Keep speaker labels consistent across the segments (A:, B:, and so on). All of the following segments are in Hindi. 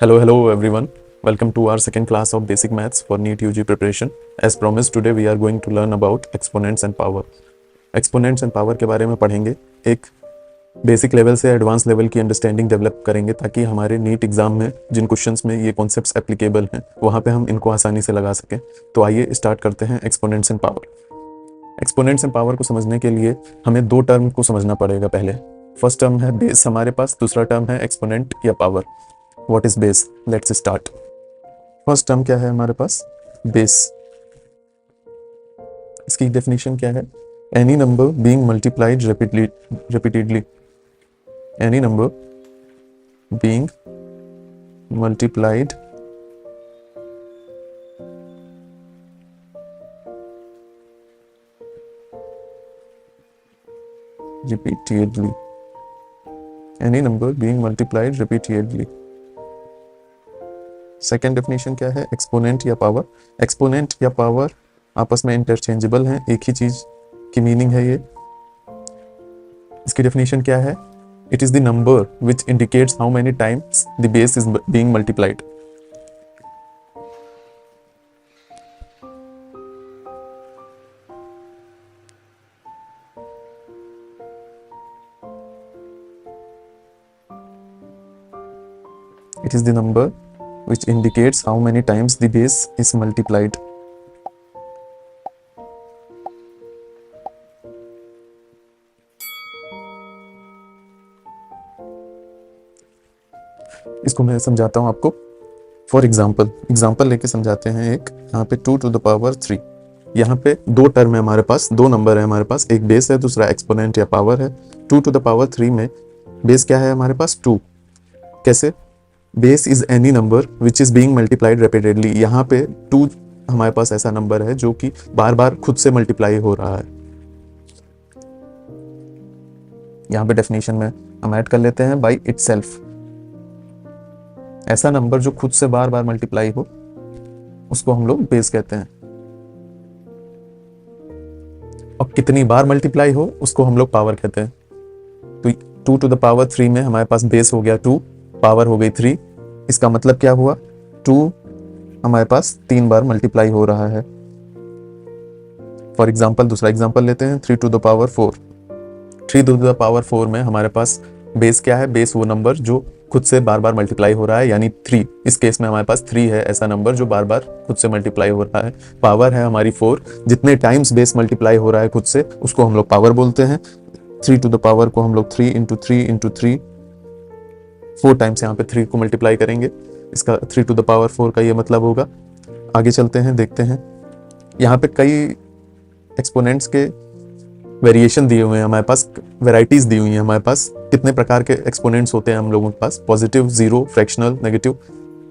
A: Hello everyone. Welcome to our second class of Basic Maths for NEET UG preparation. As promised, today we are going to learn about exponents and power. Exponents and power के बारे में पढ़ेंगे, एक बेसिक लेवल से एडवांस लेवल की अंडरस्टैंडिंग डेवलप करेंगे ताकि हमारे नीट एग्जाम में जिन क्वेश्चंस में ये कॉन्सेप्ट्स एप्लीकेबल हैं वहाँ पे हम इनको आसानी से लगा सकें। तो आइए स्टार्ट करते हैं exponents and power. Exponents and power को समझने के लिए हमें दो टर्म को समझना पड़ेगा। पहले फर्स्ट टर्म है बेस हमारे पास, दूसरा टर्म है एक्सपोनेंट या power. What is base? Let's start. First term क्या है हमारे पास? बेस। इसकी डेफिनेशन क्या है? Any number being multiplied repeatedly any number being multiplied repeatedly, any number being multiplied repeatedly। Second definition क्या है? एक्सपोनेंट या पावर। एक्सपोनेंट या पावर आपस में इंटरचेंजेबल हैं, एक ही चीज की मीनिंग है ये। इसकी डेफिनेशन क्या है? It is the number which indicates how many times the base is being multiplied. It is the number which indicates how many times the base is multiplied। इसको मैं समझाता हूं आपको। फॉर एग्जाम्पल लेके समझाते हैं। एक यहाँ पे 2 to the power 3, यहाँ पे दो टर्म है हमारे पास, दो नंबर है हमारे पास, एक बेस है दूसरा एक्सपोनेंट या पावर है। 2 to the power 3 में बेस क्या है हमारे पास? 2। कैसे? Base is any number which is being multiplied repeatedly. यहाँ पे 2 हमारे पास ऐसा नंबर है जो कि बार बार खुद से मल्टीप्लाई हो रहा है। यहाँ पे डेफिनेशन में हम ऐड कर लेते हैं बाई इटसेल्फ। ऐसा नंबर जो खुद से बार बार मल्टीप्लाई हो उसको हम लोग बेस कहते हैं, और कितनी बार मल्टीप्लाई हो उसको हम लोग पावर कहते हैं। तो 2 to the power 3 में हमारे पास बेस हो गया 2, पावर हो गई 3। इसका मतलब क्या हुआ? 2 हमारे पास 3 बार मल्टीप्लाई हो रहा है। फॉर एग्जाम्पल दूसरा एग्जाम्पल लेते हैं, 3 to the power 4। 3 to the power 4 में हमारे पास बेस क्या है? बेस वो नंबर जो खुद से बार बार मल्टीप्लाई हो रहा है, यानी 3। इस केस में हमारे पास 3 है ऐसा नंबर जो बार बार खुद से मल्टीप्लाई हो रहा है। पावर है हमारी 4। जितने टाइम्स बेस मल्टीप्लाई हो रहा है खुद से उसको हम लोग पावर बोलते हैं। 3 to the power को हम लोग 3 into 3 into 3 4 टाइम्स यहाँ पे 3 को मल्टीप्लाई करेंगे। इसका 3 to the power 4 का ये मतलब होगा। आगे चलते हैं, देखते हैं। यहाँ पे कई एक्सपोनेंट्स के वेरिएशन दिए हुए हैं हमारे पास, वेराइटीज दी हुई हैं हमारे पास। कितने प्रकार के एक्सपोनेंट्स होते हैं हम लोगों के पास? Positive, zero, fractional, negative.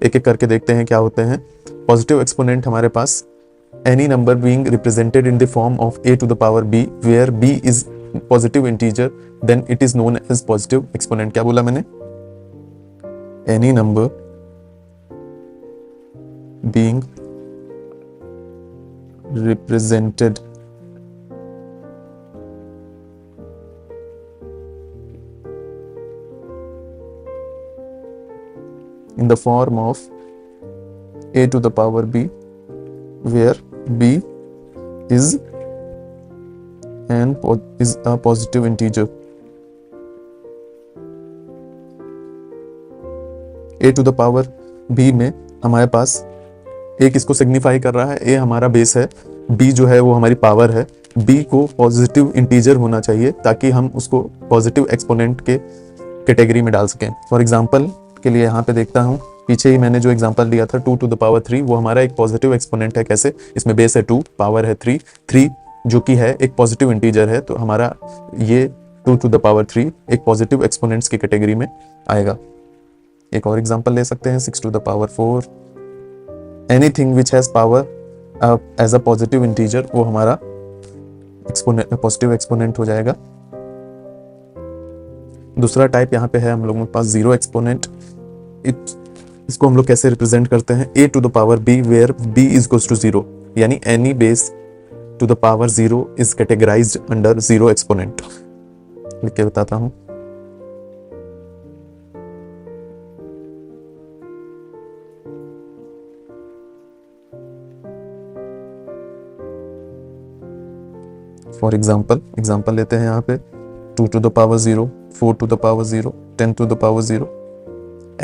A: एक एक करके देखते हैं क्या होते हैं। पॉजिटिव एक्सपोनेंट हमारे पास any number being represented in the form of a to the power b where b is positive integer then it is known as positive exponent. क्या बोला मैंने? Any number being represented in the form of a to the power b where b is a positive integer। a to the power b में हमारे पास एक इसको सिग्निफाई कर रहा है, a हमारा बेस है, b जो है वो हमारी पावर है। b को पॉजिटिव इंटीजर होना चाहिए ताकि हम उसको पॉजिटिव एक्सपोनेंट के कैटेगरी में डाल सकें। फॉर एग्जांपल के लिए यहाँ पे देखता हूँ, पीछे ही मैंने जो एग्जांपल दिया था 2 to the power 3, वो हमारा एक पॉजिटिव एक्सपोनेंट है। कैसे? इसमें बेस है 2, पावर है 3 जो कि है एक पॉजिटिव इंटीजर है, तो हमारा ये 2 to the power 3 एक पॉजिटिव एक्सपोनेंट्स की कैटेगरी में आएगा। एक और एग्जांपल ले सकते हैं, 6 to the power 4। Anything which has power as a positive integer वो हमारा पॉजिटिव एक्सपोनेंट हो जाएगा। दूसरा टाइप यहाँ पे है हम लोगों के पास जीरो एक्सपोनेंट। इसको हम लोग कैसे रिप्रेजेंट करते हैं? a to the power b where b is equals to 0, यानी any base to the power 0 is categorized under zero exponent। लिख के बताता हूं। फॉर एग्जाम्पल लेते हैं यहाँ पे 2 to the power 0, 4 to the power 0, 10 to the power 0.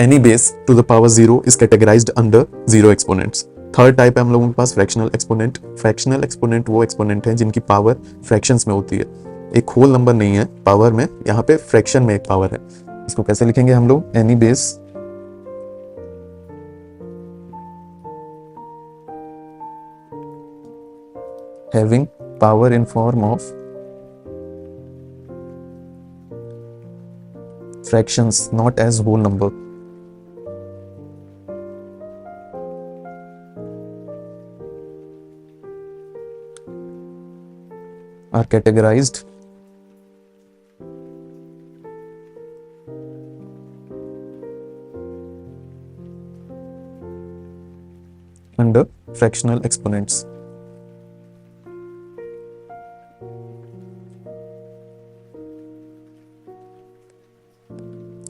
A: Any base to the power 0 is categorized under zero exponents. Third type है हम लोगों के पास फ्रैक्शनल एक्सपोनेंट। फ्रैक्शनल एक्सपोनेंट वो एक्सपोनेंट है जिनकी पावर फ्रैक्शंस में होती है, एक होल नंबर नहीं है पावर में, यहाँ पे फ्रैक्शन में एक पावर है। इसको कैसे लिखेंगे हम लोग? Any base having power in form of fractions, not as whole number. Are categorized under fractional exponents.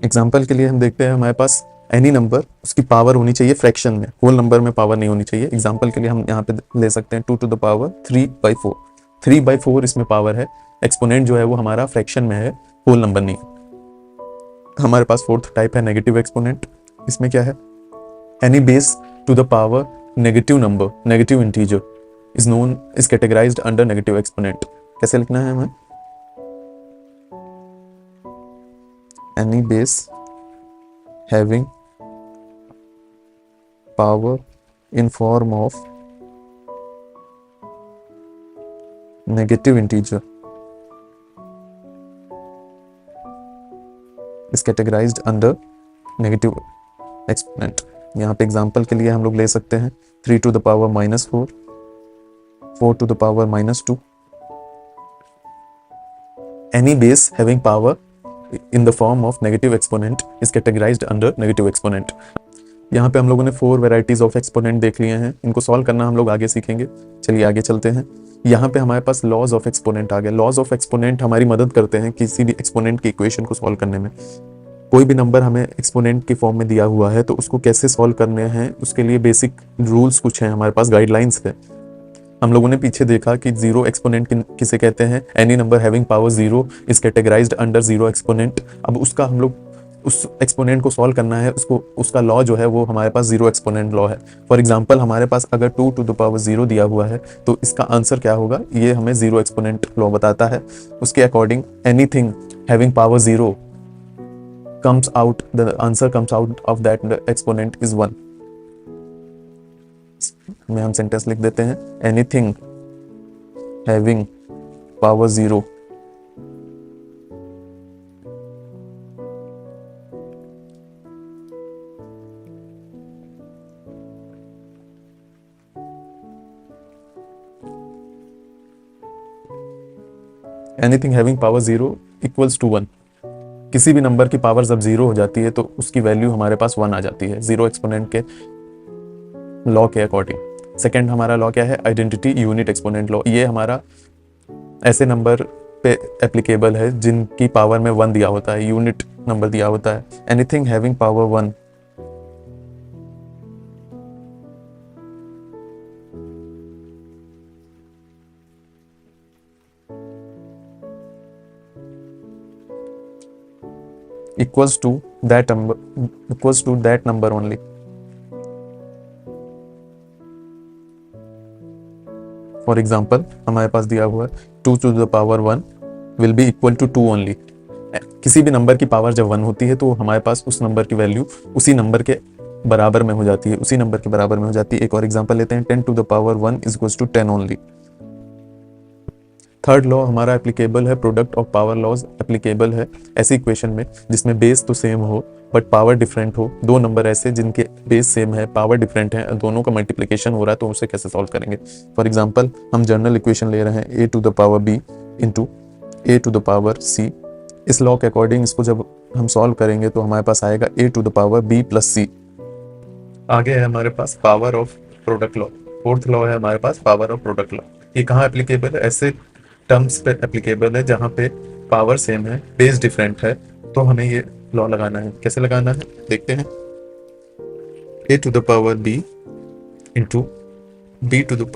A: Example के लिए हम देखते हैं हमारे पास एनी नंबर, उसकी पावर होनी चाहिए फ्रैक्शन में, होल नंबर में पावर नहीं होनी चाहिए। एग्जाम्पल के लिए हम यहाँ पे ले सकते हैं 2 to the power 3/4। 3/4 इसमें पावर है, एक्सपोनेंट जो है वो हमारा फ्रैक्शन में है, होल नंबर नहीं। हमारे पास फोर्थ टाइप है नेगेटिव एक्सपोनेंट। इसमें क्या है? Any base to the power negative number, negative integer is categorised under negative exponent. कैसे लिखना है हमें? any base having power in form of negative integer is categorized under negative exponent. यहाँ पे एग्जाम्पल के लिए हम लोग ले सकते हैं 3 to the power -4, 4 to the power -2. Any base having power in the form of negative exponent is categorized under negative exponent. यहाँ पे हम लोगों ने 4 वेराइटीज ऑफ एक्सपोनेंट देख लिए हैं, इनको सॉल्व करना हम लोग आगे सीखेंगे। चलिए आगे चलते हैं। यहाँ पे हमारे पास लॉज ऑफ एक्सपोनेंट आ गया। लॉज ऑफ एक्सपोनेंट हमारी मदद करते हैं किसी भी एक्सपोनेंट की इक्वेशन को सॉल्व करने में। कोई भी नंबर हमें एक्सपोनेंट की फॉर्म में दिया हुआ है तो उसको कैसे सॉल्व करने हैं, उसके लिए बेसिक रूल्स कुछ हैं हमारे पास, गाइडलाइंस है। हम लोगों ने पीछे देखा कि जीरो एक्सपोनेंट किसे कहते हैं? Any number having power 0 is categorised under zero exponent. अब उसका हम लोग उस एक्सपोनेंट को सॉल्व करना है, उसका लॉ जो है वो हमारे पास जीरो एक्सपोनेंट लॉ है। फॉर एग्जांपल हमारे पास अगर 2 to the power 0 दिया हुआ है तो इसका आंसर क्या होगा? ये हमें जीरो एक्सपोनेंट लॉ बताता है। उसके according anything having power 0 comes out, the answer comes out of that exponent is 1. में हम सेंटेंस लिख देते हैं anything having power 0 anything having power 0 equals to 1। किसी भी नंबर की पावर जब 0 हो जाती है तो उसकी वैल्यू हमारे पास 1 आ जाती है, जीरो एक्सपोनेंट के लॉ के अकॉर्डिंग। सेकंड हमारा लॉ क्या है? Identity unit exponent law. ये हमारा ऐसे नंबर पे एप्लीकेबल है जिनकी पावर में 1 दिया होता है, यूनिट नंबर दिया होता है। Anything having power 1 equals to that number only. For example हमारे पास दिया हुआ है 2 to the power 1 will be equal to 2 only. किसी भी नंबर की पावर जब 1 होती है तो हमारे पास उस नंबर की वैल्यू उसी नंबर के बराबर में हो जाती है, उसी नंबर के बराबर में हो जाती है। एक और एग्जाम्पल लेते हैं 10 to the power 1 is equals to 10 only. Third law हमारा एप्लीकेबल है, product of power laws applicable है ऐसी इक्वेशन में जिसमें बेस तो सेम हो बट पावर डिफरेंट हो। दो नंबर ऐसे जिनके बेस सेम है, पावर डिफरेंट है, दोनों का मल्टीप्लिकेशन हो रहा है, तो उसे कैसे सॉल्व करेंगे? फॉर एग्जांपल हम जनरल इक्वेशन ले रहे हैं a to the power b into a to the power c। इस लॉ के अकॉर्डिंग इसको जब हम सॉल्व करेंगे तो हमारे पास आएगा a to the power b plus c। आगे है हमारे पास power of product law. Fourth law है हमारे पास पावर ऑफ प्रोडक्ट लॉ। ये कहाँ एप्लीकेबल है? ऐसे टर्म्स पे एप्लीकेबल है जहाँ पे पावर सेम है, बेस डिफरेंट है, तो हमें ये लॉ लगाना है। कैसे लगाना है देखते हैं। a to the power b into b to the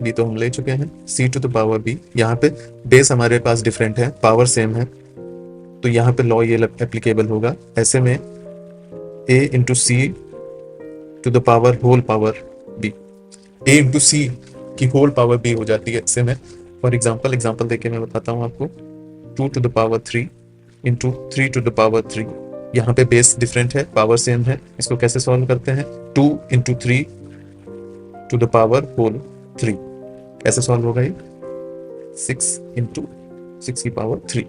A: B तो हम ले चुके हैं, C to the power B. यहाँ पे बेस हमारे पास डिफरेंट है, पावर सेम है, तो यहाँ पे लॉ ये एप्लीकेबल होगा। ऐसे में A into C to the power whole power B, A into C की होल पावर बी हो जाती है। ऐसे में फॉर एग्जाम्पल देके मैं बताता हूँ आपको, 2 to the power 3 into 3 to the power 3। यहाँ पे बेस डिफरेंट है, पावर सेम है, इसको कैसे सॉल्व करते हैं, 2 into 3 to the power whole 3। कैसे सॉल्व होगा ये, 6 इंटू 6 की पावर 3,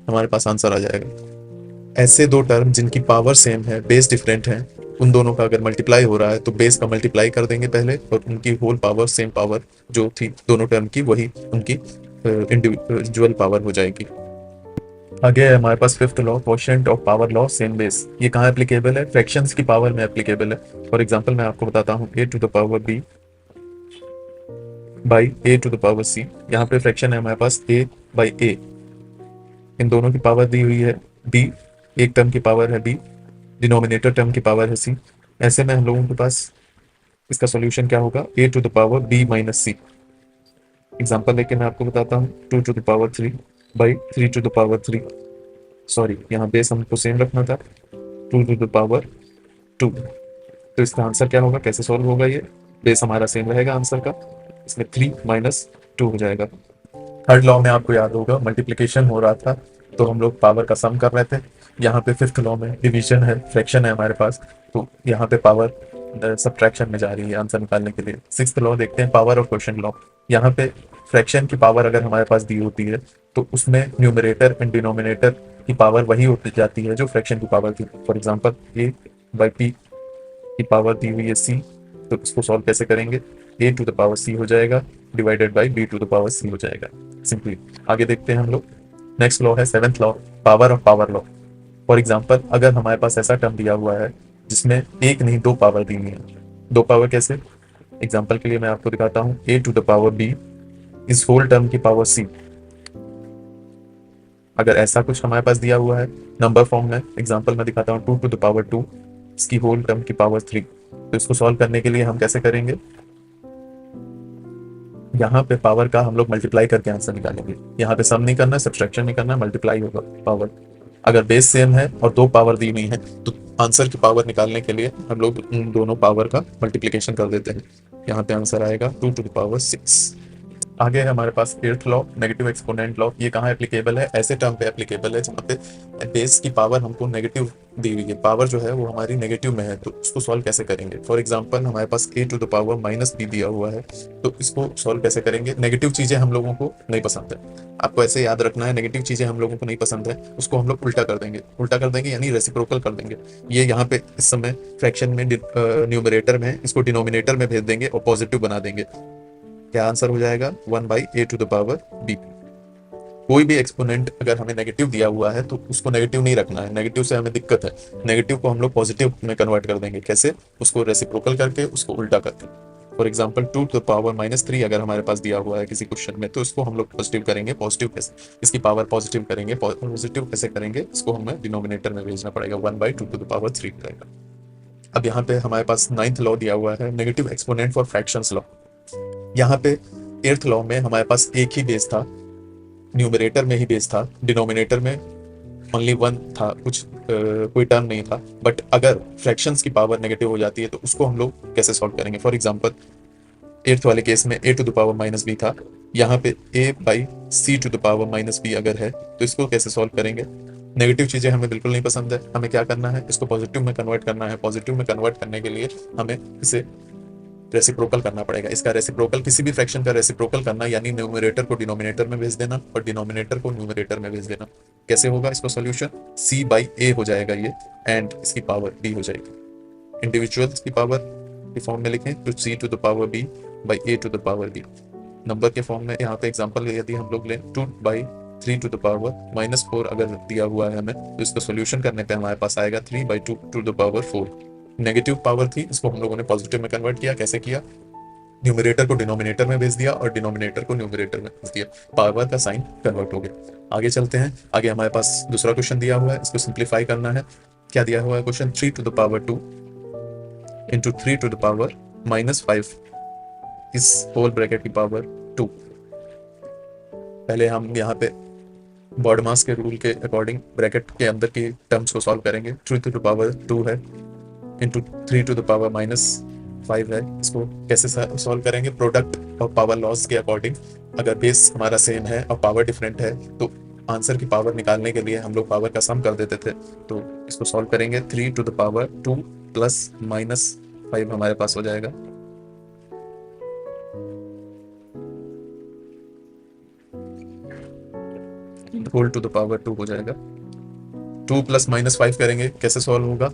A: हमारे पास आंसर आ जाएगा। ऐसे दो टर्म जिनकी पावर सेम है, बेस डिफरेंट है, उन दोनों का अगर मल्टीप्लाई हो रहा है तो बेस का मल्टीप्लाई कर देंगे पहले, और उनकी होल पावर, सेम पावर जो थी दोनों टर्म की, वही उनकी इंडिविजुअल पावर हो जाएगी। आगे है हमारे पास fifth law, quotient of power law, same base. ये कहाँ एप्लीकेबल है, फ्रैक्शंस की पावर में एप्लीकेबल है। फॉर एग्जांपल मैं आपको बताता हूँ, a to the power b by a to the power c। यहाँ पे फ्रैक्शन है हमारे पास a बाई a, इन दोनों की पावर दी हुई है b, एक टर्म की पावर है b, डिनोमिनेटर टर्म की पावर है c। ऐसे में हम लोगों के पास इसका सॉल्यूशन क्या होगा, a to the power b minus c। Example लेके मैं आपको बताता हूँ, 2 to the power 3 by 3 to the power 3, sorry यहाँ बेस हमको सेम रखना था, 2 टू द पावर 2। तो इसका आंसर क्या होगा, कैसे सॉल्व होगा, ये बेस हमारा सेम रहेगा आंसर का, इसमें 3 माइनस 2 हो जाएगा। थर्ड लॉ में आपको याद होगा मल्टीप्लिकेशन हो रहा था तो हम लोग पावर का सम कर रहे थे। यहाँ पे फिफ्थ लॉ में डिवीजन है, फ्रैक्शन है हमारे पास, तो यहाँ पे पावर सब्ट्रैक्शन में जा रही है आंसर निकालने के लिए। सिक्स्थ लॉ देखते हैं, पावर ऑफ क्वोशिएंट लॉ। यहाँ पे फ्रैक्शन की पावर अगर हमारे पास दी होती है तो उसमें न्यूमरेटर एंड डिनोमिनेटर की पावर वही होती जाती है जो फ्रैक्शन की पावर थी। For example a by p की पावर दी हुई है c, तो इसको सॉल्व कैसे करेंगे, a to the power c हो जाएगा divided by b to the power c हो जाएगा, सिंपली। आगे देखते हैं हम लोग, नेक्स्ट लॉ है seventh law, power of power law. For example अगर हमारे पास ऐसा टर्म दिया हुआ है जिसमें एक नहीं दो पावर दी हुई है, दो पावर कैसे, एग्जांपल के लिए मैं आपको दिखाता हूँ, a to the power b इस होल टर्म की पावर c। अगर ऐसा कुछ हमारे पास दिया हुआ है नंबर फॉर्म में, एग्जांपल मैं दिखाता हूँ, 2 टू द पावर 2 इसकी होल टर्म की पावर 3। तो इसको सॉल्व करने के लिए हम कैसे करेंगे, यहाँ पे पावर का हम लोग मल्टीप्लाई करके आंसर निकालेंगे। यहाँ पे सम नहीं करना है, सब्ट्रैक्शन नहीं करना है, मल्टीप्लाई होगा पावर। अगर बेस सेम है और दो पावर दी हुई है तो आंसर की पावर निकालने के लिए हम लोग उन दोनों पावर का मल्टीप्लिकेशन कर देते हैं। यहाँ पे आंसर आएगा 2 टू द पावर 6। आगे है हमारे पास eighth law, negative exponent law. ये कहाँ एप्लीकेबल है, ऐसे टर्म पे एप्लीकेबल है जहाँ पे बेस की पावर हमको नेगेटिव दी हुई है, पावर जो है वो हमारी नेगेटिव में है, तो उसको सॉल्व कैसे करेंगे। फॉर एग्जांपल हमारे पास a to the power minus b दिया हुआ है, तो इसको सॉल्व कैसे करेंगे। नेगेटिव चीजें हम लोगों को नहीं पसंद है, आपको ऐसे याद रखना है, नेगेटिव चीजें हम लोगों को नहीं पसंद है, उसको हम लोग उल्टा कर देंगे, उल्टा कर देंगे यानी रेसिप्रोकल कर देंगे। ये यहाँ पे इस समय फ्रैक्शन में न्यूमरेटर में, इसको डिनोमिनेटर में भेज देंगे और पॉजिटिव बना देंगे। क्या आंसर हो जाएगा, 1 by a to the power b। कोई भी एक्सपोनेंट अगर हमें नेगेटिव दिया हुआ है तो उसको नेगेटिव नहीं रखना है, नेगेटिव से हमें दिक्कत है। नेगेटिव को हम लोग पॉजिटिव में कन्वर्ट कर देंगे, कैसे, उसको रेसिप्रोकल करके, उसको उल्टा करके। For example 2 to the power minus 3 अगर हमारे पास दिया हुआ है किसी क्वेश्चन में, तो इसको हम लोग पॉजिटिव करेंगे। पॉजिटिव कैसे, इसकी पावर पॉजिटिव करेंगे, पॉजिटिव कैसे करेंगे, इसको हमें डिनोमिनेटर में भेजना पड़ेगा, 1 बाई 2 टू द पावर 3 रहेगा। अब यहाँ पे हमारे पास नाइन्थ लॉ दिया हुआ है, negative exponent for fractions law. यहाँ पे एट्थ लॉ में हमारे पास एक ही बेस था, न्यूमरेटर में ही बेस था, डिनोमिनेटर में ओनली 1 था, कुछ कोई टर्म नहीं था। बट अगर फ्रैक्शंस की पावर नेगेटिव हो जाती है तो उसको हम लोग कैसे सॉल्व करेंगे। फॉर एग्जांपल एट्थ वाले केस में a to the power minus B था, यहाँ पे a by C to the power minus B अगर है तो इसको कैसे सॉल्व करेंगे। नेगेटिव चीजें हमें बिल्कुल नहीं पसंद है, हमें क्या करना है, इसको पॉजिटिव में कन्वर्ट करना है। पॉजिटिव में कन्वर्ट करने के लिए हमें इसे रेसिप्रोकल करना पड़ेगा। इसका रेसिप्रोकल, किसी भी फ्रैक्शन का रेसिप्रोकल करना यानी न्यूमरेटर को डिनोमिनेटर में भेज देना और डिनोमिनेटर को न्यूमरेटर में भेज देना। कैसे होगा इसको सॉल्यूशन, c बाई a हो जाएगा ये, एंड इसकी पावर b हो जाएगी। इंडिविजुअल्स की पावर के फॉर्म में लिखें तो c to the power b by a to the power b। Number के फॉर्म में यहाँ पे एग्जांपल यदि हम लोग लें 2 by 3 to the power minus 4 अगर दिया हुआ है हमें, तो इसका सोल्यूशन करने पे हमारे पास आएगा 3 by 2 to the power 4। Negative power थी, इसको हम लोगों ने पॉजिटिव में कन्वर्ट किया। कैसे किया, न्यूमरेटर को डिनोमिनेटर में भेज दिया और डिनोमिनेटर को न्यूमरेटर में भेज दिया, पावर का साइन कन्वर्ट हो गया। आगे चलते हैं, आगे हमारे पास दूसरा क्वेश्चन दिया हुआ है, इसको सिंप्लीफाई करना है। क्या दिया हुआ है question, 3 to the power 2 into 3 to the power minus 5 इस होल ब्रैकेट की पावर 2। पहले हम यहाँ पे बॉडमास के रूल के अकॉर्डिंग ब्रैकेट के अंदर की टर्म्स को सॉल्व करेंगे। 3 टू द पावर 2 है इंटू 3 टू द पावर -5 है। इसको कैसे सॉल्व करेंगे? प्रोडक्ट और पावर लॉस के अकॉर्डिंग। अगर बेस हमारा सेम है और पावर डिफरेंट है तो आंसर की पावर निकालने के लिए हम लोग पावर का सम कर देते थे। तो इसको सॉल्व करेंगे। 3 टू द पावर 2 प्लस -5 हमारे पास हो जाएगा। होल टू द पावर 2 हो जाएगा। 2 प्लस -5 करेंगे, कैसे सॉल्व होगा?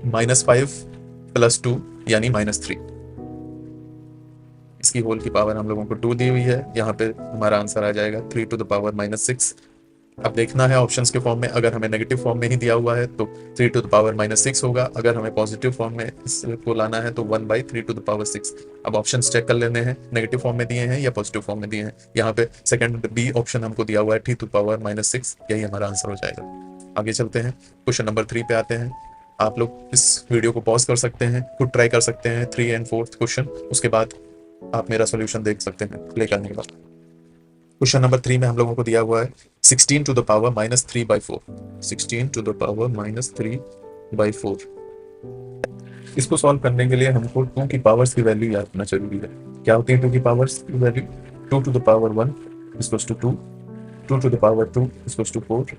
A: -5 प्लस 2 यानी -3। इसकी होल की पावर हम लोगों को 2 दी हुई है। यहाँ पे हमारा आंसर आ जाएगा 3 टू द पावर -6। अब देखना है ऑप्शंस के फॉर्म में। अगर हमें नेगेटिव फॉर्म में ही दिया हुआ है तो 3 टू द पावर -6 होगा। अगर हमें पॉजिटिव फॉर्म में इसको लाना है तो 1/3 टू द पावर 6। अब ऑप्शंस चेक कर लेने हैं, नेगेटिव फॉर्म में दिए हैं या पॉजिटिव फॉर्म में दिए हैं। यहाँ पे सेकंड बी ऑप्शन हमको दिया हुआ है 3 टू द पावर -6, यही हमारा आंसर हो जाएगा। आगे चलते हैं, क्वेश्चन नंबर 3 पे आते हैं। आप लोग इस वीडियो को पॉज कर सकते हैं, खुद ट्राई कर सकते हैं 3 एंड 4th क्वेश्चन, उसके बाद आप मेरा सोल्यूशन देख सकते हैं प्ले करने के बाद। क्वेश्चन नंबर 3 में हम लोगों को दिया हुआ है 16 to the power -3/4। 16 to the power -3/4। इसको सॉल्व करने के लिए हमको 2 की पावर्स की वैल्यू याद करना जरूरी है। क्या होती है 2 की पावर्स की value? 2 to the power 1 equals to 2, 2 to the power 2 equals to 4,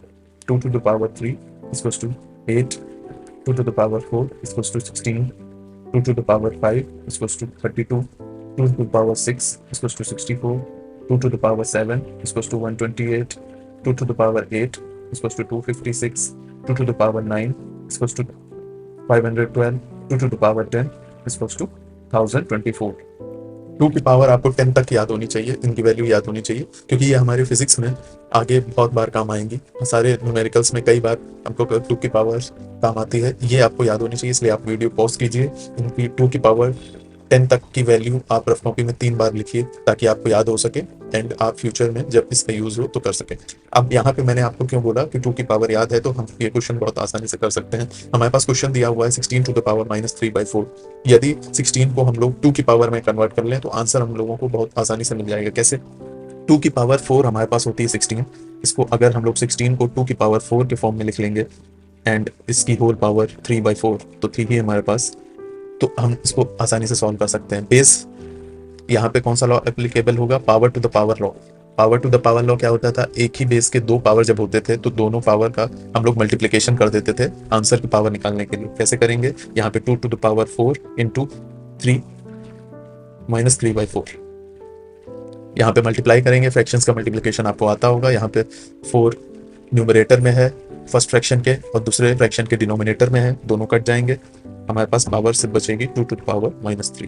A: 2 to the power 3 equals to 8, 2 to the power 4 equals to 16, 2 to the power 5 equals to 32, 2 to the power 6 equals to 64, 2 to the power 7 equals to 128, 2 to the power 8 equals to 256, 2 to the power 9 equals to 512, 2 to the power 10 equals to 1024। 2 की पावर आपको 10 तक याद होनी चाहिए, इनकी वैल्यू याद होनी चाहिए, क्योंकि ये हमारे फिजिक्स में आगे बहुत बार काम आएंगी। सारे न्यूमेरिकल्स में कई बार हमको 2 की पावर काम आती है, ये आपको याद होनी चाहिए। इसलिए आप वीडियो पॉज कीजिए, इनकी 2 की पावर 10 तक की वैल्यू आप रफ कॉपी में 3 बार लिखिए ताकि आपको याद हो सके एंड आप फ्यूचर में जब इसका यूज हो तो कर सके। अब यहाँ पे मैंने आपको क्यों बोला कि 2 की पावर याद है, तो हम ये क्वेश्चन बहुत आसानी से कर सकते हैं। हमारे पास क्वेश्चन दिया हुआ है 16 टू द पावर -3/4। यदि 16 को हम लोग 2 की पावर में कन्वर्ट कर लें तो आंसर हम लोगों को बहुत आसानी से मिल जाएगा। कैसे? 2 की पावर 4 हमारे पास होती है 16। इसको अगर हम लोग 16 को 2 की पावर 4 के फॉर्म में लिख लेंगे एंड इसकी होल पावर 3/4, तो 3 ही हमारे पास, तो हम इसको आसानी से सॉल्व कर सकते हैं। बेस यहाँ पे कौन सा लॉ एप्लीकेबल होगा? Power to the power law. Power to the power law क्या होता था? एक ही बेस के 2 पावर जब होते थे तो दोनों पावर का हम लोग मल्टीप्लीकेशन कर देते थे आंसर की पावर निकालने के लिए। कैसे करेंगे? यहाँ पे 2 टू द पावर 4 इंटू 3 -3/4, यहाँ पे मल्टीप्लाई करेंगे। फ्रैक्शंस का मल्टीप्लिकेशन आपको आता होगा। यहाँ पे 4 न्यूमरेटर में है फर्स्ट फ्रैक्शन के और दूसरे फ्रैक्शन के डिनोमिनेटर में है, दोनों कट जाएंगे। हमारे पास पावर सिर्फ बचेगी 2 टू द पावर -3।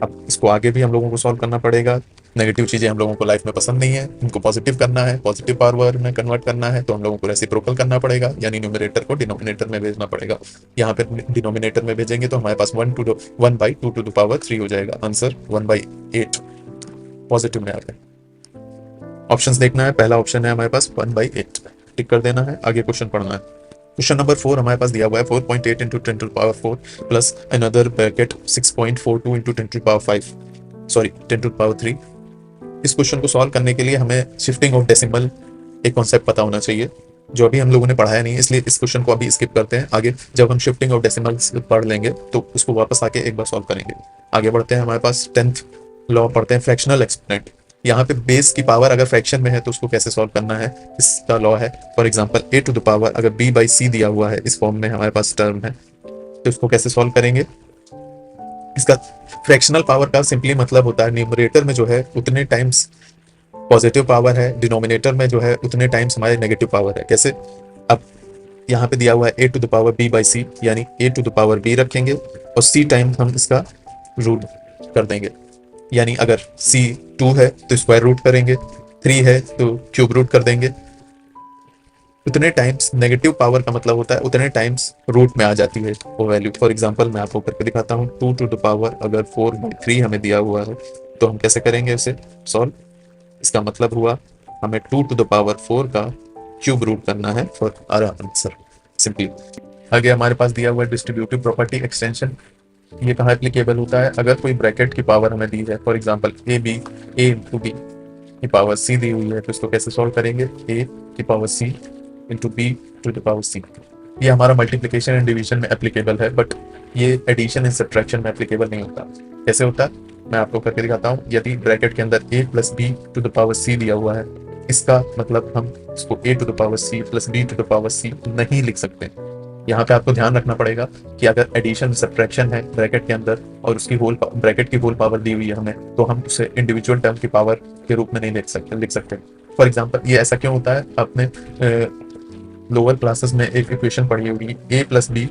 A: अब इसको आगे भी हम लोगों को सॉल्व करना पड़ेगा। नेगेटिव चीजें हम लोगों को लाइफ में पसंद नहीं है, इनको पॉजिटिव करना है, पॉजिटिव पावर में कन्वर्ट करना है, तो हम लोगों को रेसिप्रोकल करना पड़ेगा, यानी न्यूमरेटर को डिनोमिनेटर में भेजना पड़ेगा। यहाँ पे डिनोमिनेटर में भेजेंगे तो हमारे पास 1/2 टू द पावर 3 हो जाएगा। आंसर 1/8 पॉजिटिव में आ गया। ऑप्शंस देखना है, पहला ऑप्शन है हमारे पास 1/8, टिक कर देना है। आगे क्वेश्चन पढ़ना है। क्वेश्चन नंबर 4 हमारे पास दिया हुआ है 4.8 into 10 to the power 4 plus another bracket 6.42 into 10 to the power 5, sorry 10 to the power 3। इस क्वेश्चन को सॉल्व करने के लिए हमें शिफ्टिंग ऑफ डेसिमल एक कॉन्सेप्ट पता होना चाहिए, जो अभी हम लोगों ने पढ़ाया नहीं, इसलिए इस क्वेश्चन को अभी स्किप करते हैं। आगे जब हम शिफ्टिंग ऑफ डेसिमल्स पढ़ लेंगे तो उसको वापस आके एक बार सॉल्व करेंगे। आगे बढ़ते हैं, हमारे पास 10th लॉ पढ़ते हैं, फ्रैक्शनल एक्सपोनेंट। यहाँ पे बेस की पावर अगर फ्रैक्शन में है तो उसको कैसे सॉल्व करना है, इसका लॉ है। For example a to the power अगर b/c दिया हुआ है, इस फॉर्म में हमारे पास टर्म है, तो इसको कैसे सॉल्व करेंगे? इसका फ्रैक्शनल पावर का सिंपली मतलब होता है न्यूमरेटर में जो है उतने टाइम्स पॉजिटिव पावर है, डिनोमिनेटर में जो है उतने टाइम्स हमारे नेगेटिव पावर है। कैसे? अब यहाँ पे दिया हुआ है a to the power b/c, यानी a to the power b रखेंगे और c टाइम हम इसका रूट कर देंगे। यानी अगर c 2 है तो स्क्वायर रूट करेंगे, 3 है तो क्यूब रूट कर देंगे। उतने टाइम्स नेगेटिव पावर का मतलब होता है उतने टाइम्स रूट में आ जाती है वो वैल्यू। फॉर एग्जांपल मैं आपको करके दिखाता हूँ। 2 टू द पावर अगर 4/3 हमें दिया हुआ है तो हम कैसे करेंगे इसे सॉल्व? इसका मतलब हुआ हमें 2 टू द पावर 4 का क्यूब रूट करना है फॉर आवर आंसर सिंपली। आगे हमारे पास दिया हुआ है डिस्ट्रीब्यूटिव प्रॉपर्टी एक्सटेंशन। ये कहाँ एप्लीकेबल होता है? अगर कोई ब्रैकेट की पावर हमें दी है, for example A into B की पावर सी दी हुई है, तो इसको कैसे सॉल्व करेंगे? ए की power C into B to the power C. ये हमारा मल्टीप्लिकेशन एंड डिवीजन में एप्लीकेबल है, बट ये एडिशन एंड सब्ट्रैक्शन में एप्लीकेबल नहीं होता। कैसे होता है मैं आपको करके दिखाता हूँ। यदि ब्रैकेट के अंदर A plus B to the power C दिया हुआ है, इसका मतलब हम इसको A to the power C plus B to the power C नहीं लिख सकते। यहाँ पे आपको ध्यान रखना पड़ेगा कि अगर एडिशन सब्ट्रैक्शन है ब्रैकेट के अंदर और उसकी होल ब्रैकेट की होल पावर दी हुई है हमें, तो हम उसे इंडिविजुअल टर्म की पावर के रूप में नहीं लिख सकते। फॉर एग्जाम्पल ये ऐसा क्यों होता है? आपने लोअर क्लासेस में एक इक्वेशन पढ़ी होगी, ए प्लस बी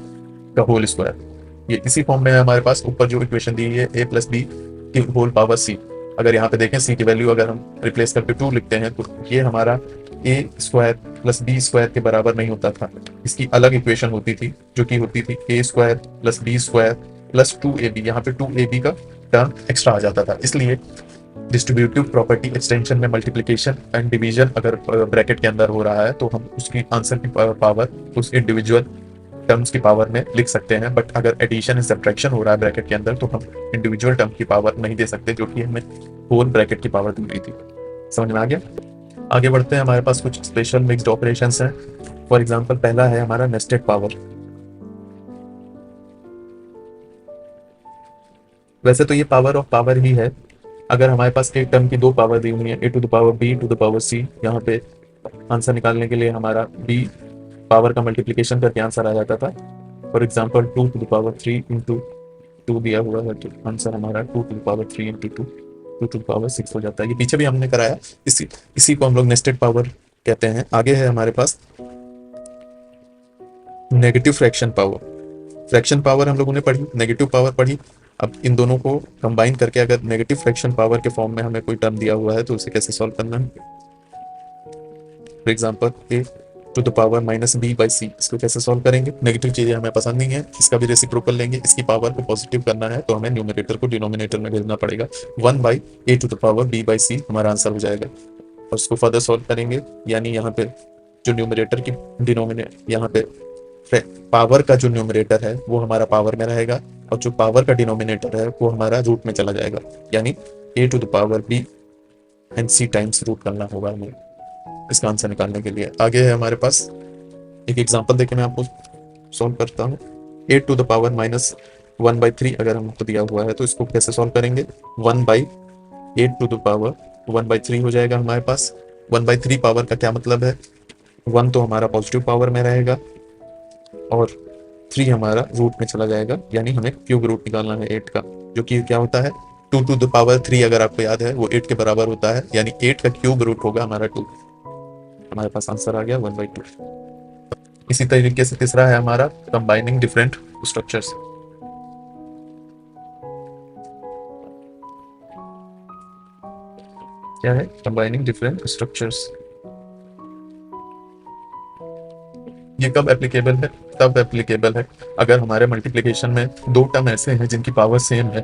A: का होल स्क्वायर। ये इसी फॉर्म में है हमारे पास। ऊपर जो इक्वेशन दी है ए प्लस बी की होल पावर सी, अगर यहाँ पे देखें सी की वैल्यू अगर हम रिप्लेस करके 2 लिखते हैं, तो ये हमारा ए स्क्वायर प्लस बी स्क्वायर के बराबर नहीं होता था। इसकी अलग इक्वेशन होती थी जो कि होती थी A square plus B square plus 2ab। यहाँ पे 2ab का टर्म एक्स्ट्रा आ जाता था। इसलिए डिस्ट्रीब्यूटिव प्रॉपर्टी एक्सटेंशन में मल्टीप्लिकेशन एंड डिवीजन अगर ब्रैकेट के अंदर हो रहा है, तो हम उसकी आंसर की पावर उस इंडिविजुअल टर्म्स की पावर में लिख सकते हैं। बट अगर एडिशन एंड सब्ट्रैक्शन हो रहा है ब्रैकेट के अंदर, तो हम इंडिविजुअल टर्म की पावर नहीं दे सकते, जो कि हमें होल ब्रैकेट की पावर दी हुई थी। समझ में आ गया? आगे बढ़ते हैं। हमारे पास कुछ स्पेशल मिक्स्ड ऑपरेशंस हैं। फॉर एग्जांपल पहला है हमारा नेस्टेड पावर। वैसे तो ये पावर ऑफ पावर ही है। अगर हमारे पास एक टर्म की 2 पावर दी हुई है, A to the power B to the power C, यहाँ पे आंसर निकालने के लिए हमारा बी पावर का मल्टीप्लिकेशन करके आंसर आ जाता था। For example 2 to the power 3 into 2 दिया हुआ है, तो आंसर हमारा 2 to the power 3 into 2 2 to the power 6 हो जाता है। ये पीछे भी हमने कराया। इसी को हम लोग नेस्टेड पावर कहते हैं। आगे है हमारे पास negative fraction power. Fraction power हम लोगों ने पढ़ी, नेगेटिव पावर पढ़ी। अब इन दोनों को कंबाइन करके अगर नेगेटिव फ्रैक्शन पावर के फॉर्म में हमें कोई टर्म दिया हुआ है, तो उसे कैसे सॉल्व करना है? For example A to the power minus B by C, इसको कैसे सॉल्व करेंगे? नेगेटिव चीजें हमें पसंद नहीं है, इसका भी रेसिप्रोकल लेंगे। इसकी पावर को पॉजिटिव करना है, तो हमें न्यूमरेटर को डिनोमिनेटर में भेजना पड़ेगा। 1 by A to the power B by C हमारा आंसर हो जाएगा। और उसको फर्दर सॉल्व करेंगे, यानी यहाँ पे जो न्यूमरेटर की यहाँ पे पावर का जो न्यूमरेटर है वो हमारा पावर में रहेगा, और जो पावर का डिनोमिनेटर है वो हमारा रूट में चला जाएगा। यानी A to the power B and C times root करना होगा हमें इसका आंसर निकालने के लिए। आगे है हमारे पास एक एग्जांपल देके मैं आपको सॉल्व करता हूँ। ए टू द पावर माइनस 1/3 अगर हमको दिया हुआ है, तो इसको कैसे सॉल्व करेंगे? 1/8 टू द पावर 1/3 हो जाएगा हमारे पास। 1/3 पावर का क्या मतलब है? 1 तो हमारा पॉजिटिव पावर में रहेगा और 3 हमारा रूट में चला जाएगा, यानी हमें क्यूब रूट निकालना है 8 का, जो कि क्या होता है 2 टू द पावर 3। अगर आपको याद है वो 8 के बराबर होता है, यानी 8 का क्यूब रूट होगा हमारा 2। हमारे पास आंसर आ गया 1/2। इसी तरीके से तीसरा है हमारा कंबाइनिंग डिफरेंट स्ट्रक्चर्स। क्या है कंबाइनिंग डिफरेंट स्ट्रक्चर्स? ये कब एप्लीकेबल है? तब एप्लीकेबल है अगर हमारे मल्टीप्लिकेशन में 2 टर्म ऐसे हैं जिनकी पावर सेम है,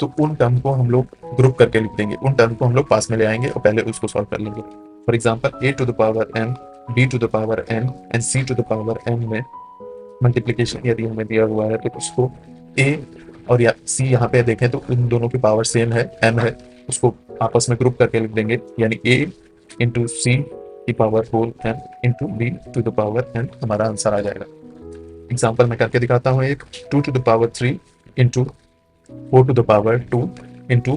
A: तो उन टर्म को हम लोग ग्रुप करके लिख देंगे। उन टर्म को हम लोग पास में ले आएंगे और पहले उसको सॉल्व कर लेंगे। For example A to the power m, b to the power n and c to the power m में मल्टीप्लिकेशन यदि हमें दिया हुआ है, तो उसको a और या c यहाँ पे देखें तो इन दोनों की पावर सेम है, m है, उसको आपस में ग्रुप करके लिख देंगे। यानी a इंटू सी की power whole n into B to the power n हमारा आंसर आ जाएगा। एग्जाम्पल मैं करके दिखाता हूँ एक 2 to the power 3 into 4 to the power 2 into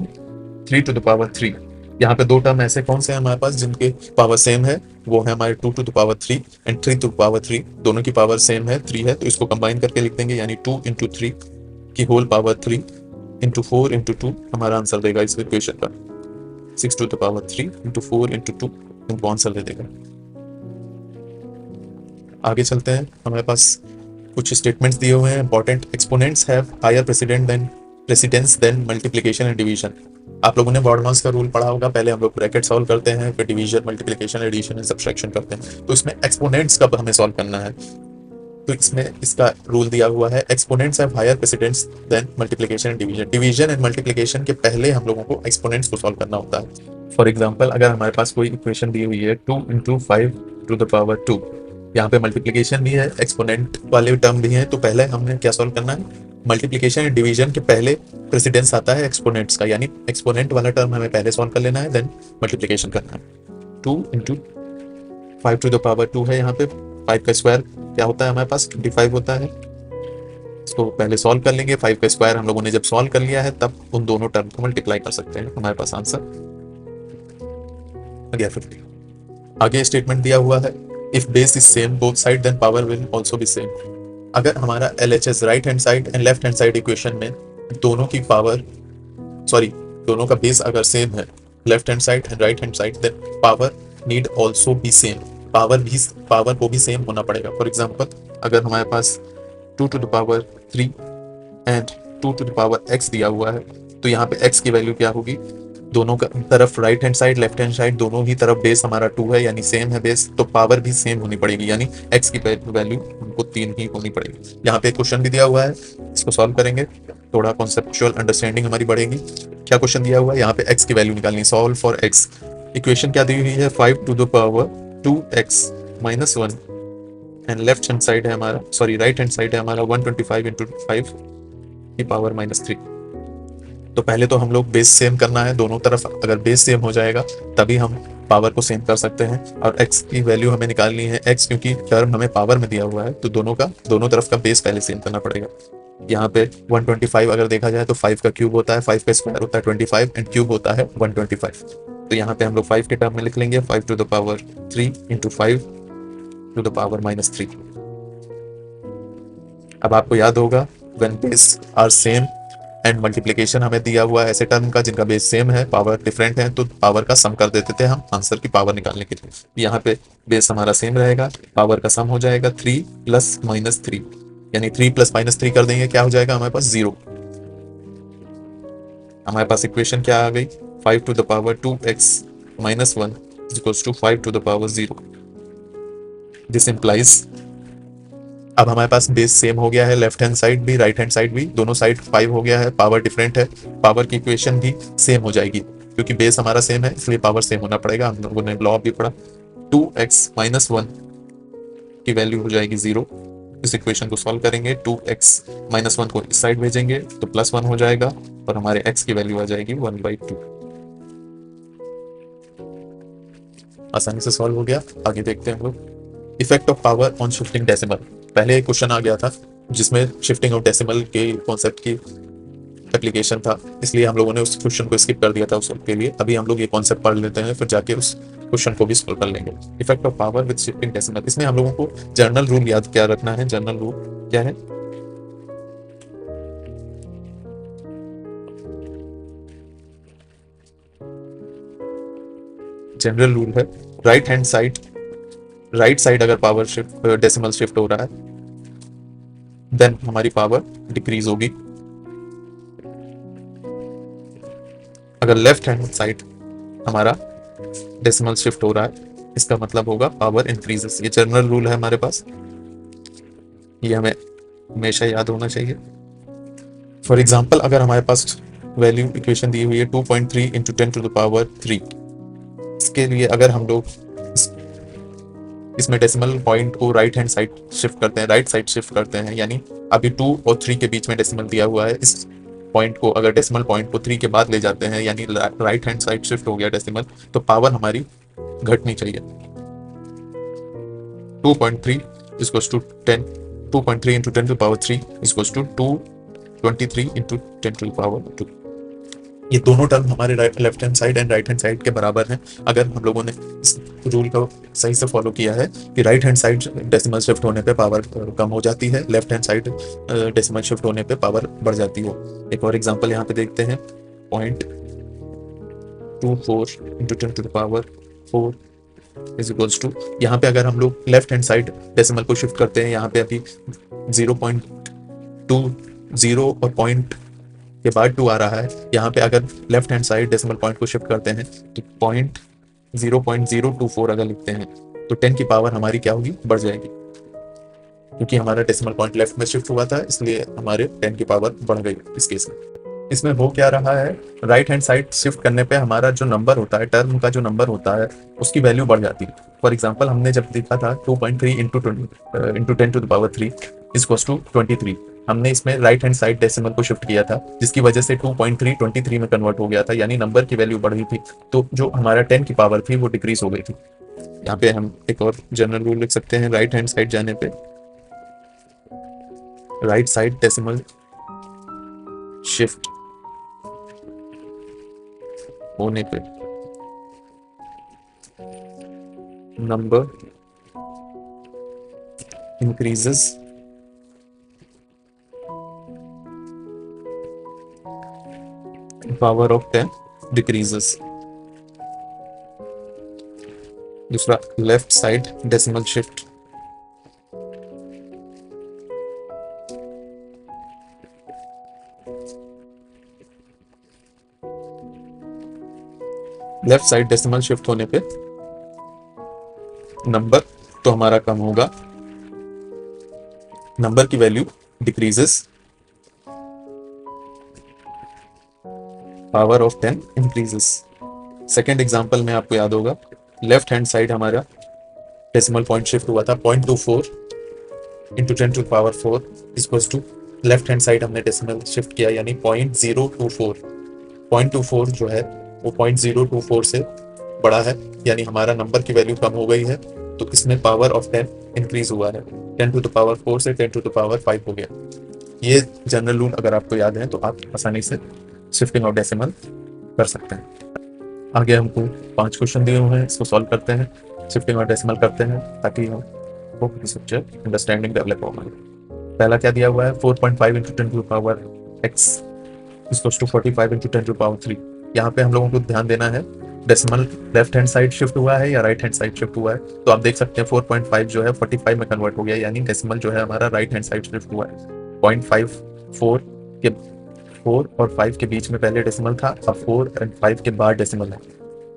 A: 3 to the power 3। यहाँ पे 2 टर्म ऐसे कौन से हैं हमारे पास जिनके पावर सेम है? वो है हमारे 2 to the power 3 and 3 to the power 3। दोनों की पावर सेम है, 3 है, तो इसको कंबाइन करके लिख देंगे, यानी 2 इंटू 3 की होल पावर 3 इंटू 4 इंटू 2 हमारा आंसर देगा इस इक्वेशन का। 6 to the power 3 into 4 into 2 हमको आंसर दे देगा। आगे चलते हैं। हमारे पास कुछ स्टेटमेंट्स दिए हुए हैं important. Exponents have higher precedence than multiplication and division. आप लोगों ने बॉर्डमास का रूल पढ़ा होगा। पहले हम लोग ब्रैकेट सॉल्व करते हैं, फिर division, multiplication, addition and subtraction करते हैं। तो इसमें एक्सपोनेंट्स कब हमें सॉल्व करना है, तो इसमें इसका रूल दिया हुआ है exponents have higher precedence than multiplication and division. Division and multiplication के पहले हम लोगों को एक्सपोनेंट्स को सॉल्व करना होता है। फॉर एग्जांपल अगर हमारे पास कोई इक्वेशन दी हुई है 2 इंटू 5 टू द पावर 2, यहाँ पे मल्टीप्लिकेशन भी है, एक्सपोनेंट वाले टर्म भी हैं, तो पहले हमने क्या सॉल्व करना है? मल्टीप्लिकेशन एंड डिवीजन के पहले प्रेसिडेंस आता है एक्सपोनेंट्स का, यानी एक्सपोनेंट वाला टर्म हमें पहले सॉल्व कर लेना है, देन मल्टीप्लिकेशन करना है। 2 इंटू 5 टू द पावर 2 है, यहाँ पे 5 का स्क्वायर क्या होता है हमारे पास 25 होता है। इसको पहले सॉल्व कर लेंगे, 5 का स्क्वायर हम लोगों ने जब सॉल्व कर लिया है तब उन दोनों टर्म को मल्टीप्लाई कर सकते हैं, हमारे पास आंसर आ गया 50। आगे स्टेटमेंट दिया हुआ है, if base is same both side then power will also be same. अगर हमारा LHS right hand side and left hand side equation में दोनों की पावर दोनों का बेस अगर सेम है, left hand side and right hand side, then power need also be same, power को भी सेम होना पड़ेगा। फॉर एग्जांपल अगर हमारे पास 2 to the power 3 and 2 to the power x दिया हुआ है, तो यहाँ पे x की वैल्यू क्या होगी, दोनों का तरफ right hand side left hand side दोनों ही तरफ बेस हमारा 2 है, यानी सेम है बेस, तो पावर भी सेम होनी पड़ेगी, यानी x की वैल्यू हमको 3 ही होनी पड़ेगी। यहाँ पे क्वेश्चन भी दिया हुआ है, इसको सॉल्व करेंगे, थोड़ा कॉन्सेप्चुअल अंडरस्टैंडिंग हमारी बढ़ेगी। क्या क्वेश्चन दिया हुआ है, यहाँ पे x की वैल्यू निकालनी है, सॉल्व फॉर x। इक्वेशन क्या दी हुई है, 5 to the power 2x minus 1 and left hand side है हमारा, राइट हैंड साइड है हमारा 125 इंटू 5 की पावर -3। तो पहले तो हम लोग बेस सेम करना है, दोनों तरफ अगर बेस सेम हो जाएगा तभी हम पावर को सेम कर सकते हैं। और x की वैल्यू हमें निकालनी है, x क्योंकि टर्म हमें पावर में दिया हुआ है, तो दोनों तरफ का बेस पहले सेम करना पड़ेगा। यहाँ पे 125 अगर देखा जाए तो 5 का क्यूब होता है, 5 का स्क्वायर होता है 25 एंड क्यूब होता है 125। तो यहाँ पे हम लोग 5 के टर्म में लिख लेंगे 5 to the power 3 into 5 to the power -3। अब आपको याद होगा when base are same and multiplication हमें दिया हुआ है ऐसे टर्म का जिनका बेस सेम है, पावर डिफरेंट है, तो पावर का सम कर देते थे हम आंसर की पावर निकालने के लिए। यहाँ पे बेस हमारा सेम रहेगा, पावर का सम हो जाएगा 3 प्लस -3, यानी 3 प्लस -3 कर देंगे, क्या हो जाएगा हमारे पास 0। हमारे पास इक्वेशन क्या आ गई, 5 to the power 2x minus 1 is equals to 5 to the power 0। This implies, अब हमारे पास बेस सेम हो गया है, लेफ्ट हैंड साइड भी राइट हैंड साइड भी, दोनों साइड 5 हो गया है, पावर डिफरेंट है, पावर की इक्वेशन भी सेम हो जाएगी, क्योंकि बेस हमारा सेम है इसलिए पावर सेम होना पड़ेगा। हम लोगों ने लॉ भी पढ़ा, 2x माइनस 1 की वैल्यू हो जाएगी 0। इस इक्वेशन को सॉल्व करेंगे, 2x माइनस 1 को इस साइड भेजेंगे तो +1 हो जाएगा और हमारे x की वैल्यू आ जाएगी 1/2। आसानी से सॉल्व हो गया। आगे देखते हैं हम लोग, effect of power on shifting decimal. पहले एक क्वेश्चन आ गया था जिसमें शिफ्टिंग ऑफ डेसिमल के कॉन्सेप्ट की एप्लीकेशन था, इसलिए हम लोगों ने उस क्वेश्चन को स्किप कर दिया था उस वक्त के लिए। अभी हम लोग ये कॉन्सेप्ट पढ़ लेते हैं, फिर जाके उस क्वेश्चन को भी सॉल्व कर लेंगे। Effect of power with shifting decimal, इसमें हम लोगों को जर्नल रूल याद क्या रखना है। जर्नल रूल क्या है, जनरल रूल है, राइट साइड अगर पावर शिफ्ट डेसिमल शिफ्ट हो रहा है देन हमारी पावर डिक्रीज होगी। अगर लेफ्ट हैंड साइड हमारा डेसिमल शिफ्ट हो रहा है इसका मतलब होगा पावर इंक्रीजेस। ये जनरल रूल है हमारे पास, ये हमें हमेशा याद होना चाहिए। फॉर एग्जांपल अगर हमारे पास वैल्यू इक्वेशन दी हुई है 2.3 इंटू 10 टू द पावर 3, इसके लिए अगर हम लोग इसमें डेसिमल पॉइंट को राइट हैंड साइड शिफ्ट करते हैं, राइट साइड शिफ्ट करते हैं, यानी अभी 2 और 3 के बीच में डेसिमल दिया हुआ है, इस पॉइंट को अगर डेसिमल पॉइंट को 3 के बाद ले जाते हैं, यानी राइट हैंड साइड शिफ्ट हो गया डेसिमल, तो पावर हमारी घटनी चाहिए। 2.3 equals to 10, 2.3 into 10 to power 3 equals to 223 into 10 to power 2। ये दोनों टर्म हमारे left hand side and right hand side के बराबर हैं। अगर हम लोगों ने इस रूल को सही से फॉलो किया है कि right hand side decimal shift होने पे पावर कम हो जाती है, left hand side decimal shift होने पे पावर बढ़ जाती हो। एक और एग्जांपल यहाँ पे देखते हैं, 0.24 into 10 to the power 4 is equals to, यहाँ पे अगर हम लोग लेफ्ट हैंड साइड डेसिमल को शिफ्ट करते हैं, यहाँ पे अभी 0.20 और पॉइंट के बाद 2 आ रहा है, यहाँ पे अगर left hand side decimal point को शिफ्ट करते हैं तो 0.024 अगर लिखते हैं तो 10 की पावर हमारी क्या होगी, बढ़ जाएगी, क्योंकि हमारा डेसिमल पॉइंट लेफ्ट में शिफ्ट हुआ था इसलिए हमारे 10 की पावर बढ़ गई इस केस में। इसमें हो क्या रहा है, राइट हैंड साइड शिफ्ट करने पे हमारा जो नंबर होता है, टर्म का जो नंबर होता है उसकी वैल्यू बढ़ जाती है। फॉर एग्जांपल हमने जब देखा था 2.3 into 10 to the power 3 equals to 23, हमने इसमें राइट हैंड साइड डेसिमल को शिफ्ट किया था, जिसकी वजह से 2.3 23 में कन्वर्ट हो गया था, यानी नंबर की वैल्यू बढ़ गई थी, तो जो हमारा 10 की पावर थी वो डिक्रीज हो गई थी। यहाँ पे हम एक और जनरल रूल लिख सकते हैं, राइट हैंड साइड जाने पे राइट साइड डेसिमल शिफ्ट होने पे number increases power of 10 decreases. दूसरा left side decimal shift left side decimal shift होने पे नंबर तो हमारा कम होगा, नंबर की value decreases, power of 10 increases. Second example में आपको याद होगा, लेफ्ट हैंड साइड हमारा डेसिमल पॉइंट शिफ्ट हुआ था 0.24 into 10 to power 4 equals to, left hand side हमने डेसिमल शिफ्ट किया यानी 0.024। 0.24 जो है वो 0.024 से बड़ा है, यानी हमारा नंबर की वैल्यू कम हो गई है, तो इसमें पावर ऑफ 10 इंक्रीज हुआ है, 10 टू द पावर 4 से 10 टू द पावर 5 हो गया। ये जनरल रूल अगर आपको याद है तो आप आसानी से शिफ्टिंग ऑफ डेसिमल कर सकते हैं। आगे हमको 5 क्वेश्चन दिए हुए हैं, इसको सॉल्व करते हैं, शिफ्टिंग और डेसिमल करते हैं, ताकि हम सब्जेक्ट अंडरस्टैंडिंग डेवलप हो हमारी। पहला क्या दिया हुआ है, 4.5 into 10 to power x equals to 45 into 10 to power 3। यहाँ पे हम लोगों को ध्यान देना है decimal left hand side shift हुआ है या राइट हैंड साइड शिफ्ट हुआ है। तो आप देख सकते हैं 4.5 जो है 45 में कन्वर्ट हो गया, यानी डेसिमल जो है हमारा राइट हैंड साइड शिफ्ट हुआ है। 0.54 के 4 और 5 के बीच में पहले डेसिमल था, अब 4 और 5 के बाद डेसिमल है,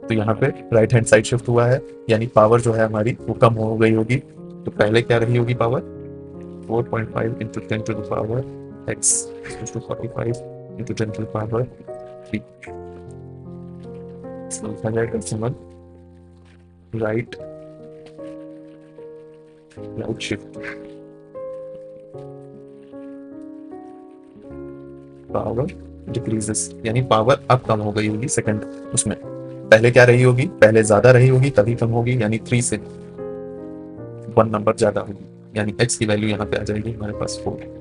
A: तो यहाँ पे राइट हैंड साइड शिफ्ट हुआ है, यानी पावर जो है हमारी वो कम हो गई होगी। तो पहले क्या रही होगी power, 4.5 into 10 to the power x to 45 into 10 to the power 3। लिखा जाएगा decimal right shift power decreases, यानी पावर अब कम हो गई होगी सेकंड उसमें। पहले क्या रही होगी, पहले ज्यादा रही होगी तभी कम होगी, यानी 3 से 1 नंबर ज्यादा होगी, यानी x की वैल्यू यहाँ पे आ जाएगी हमारे पास 4।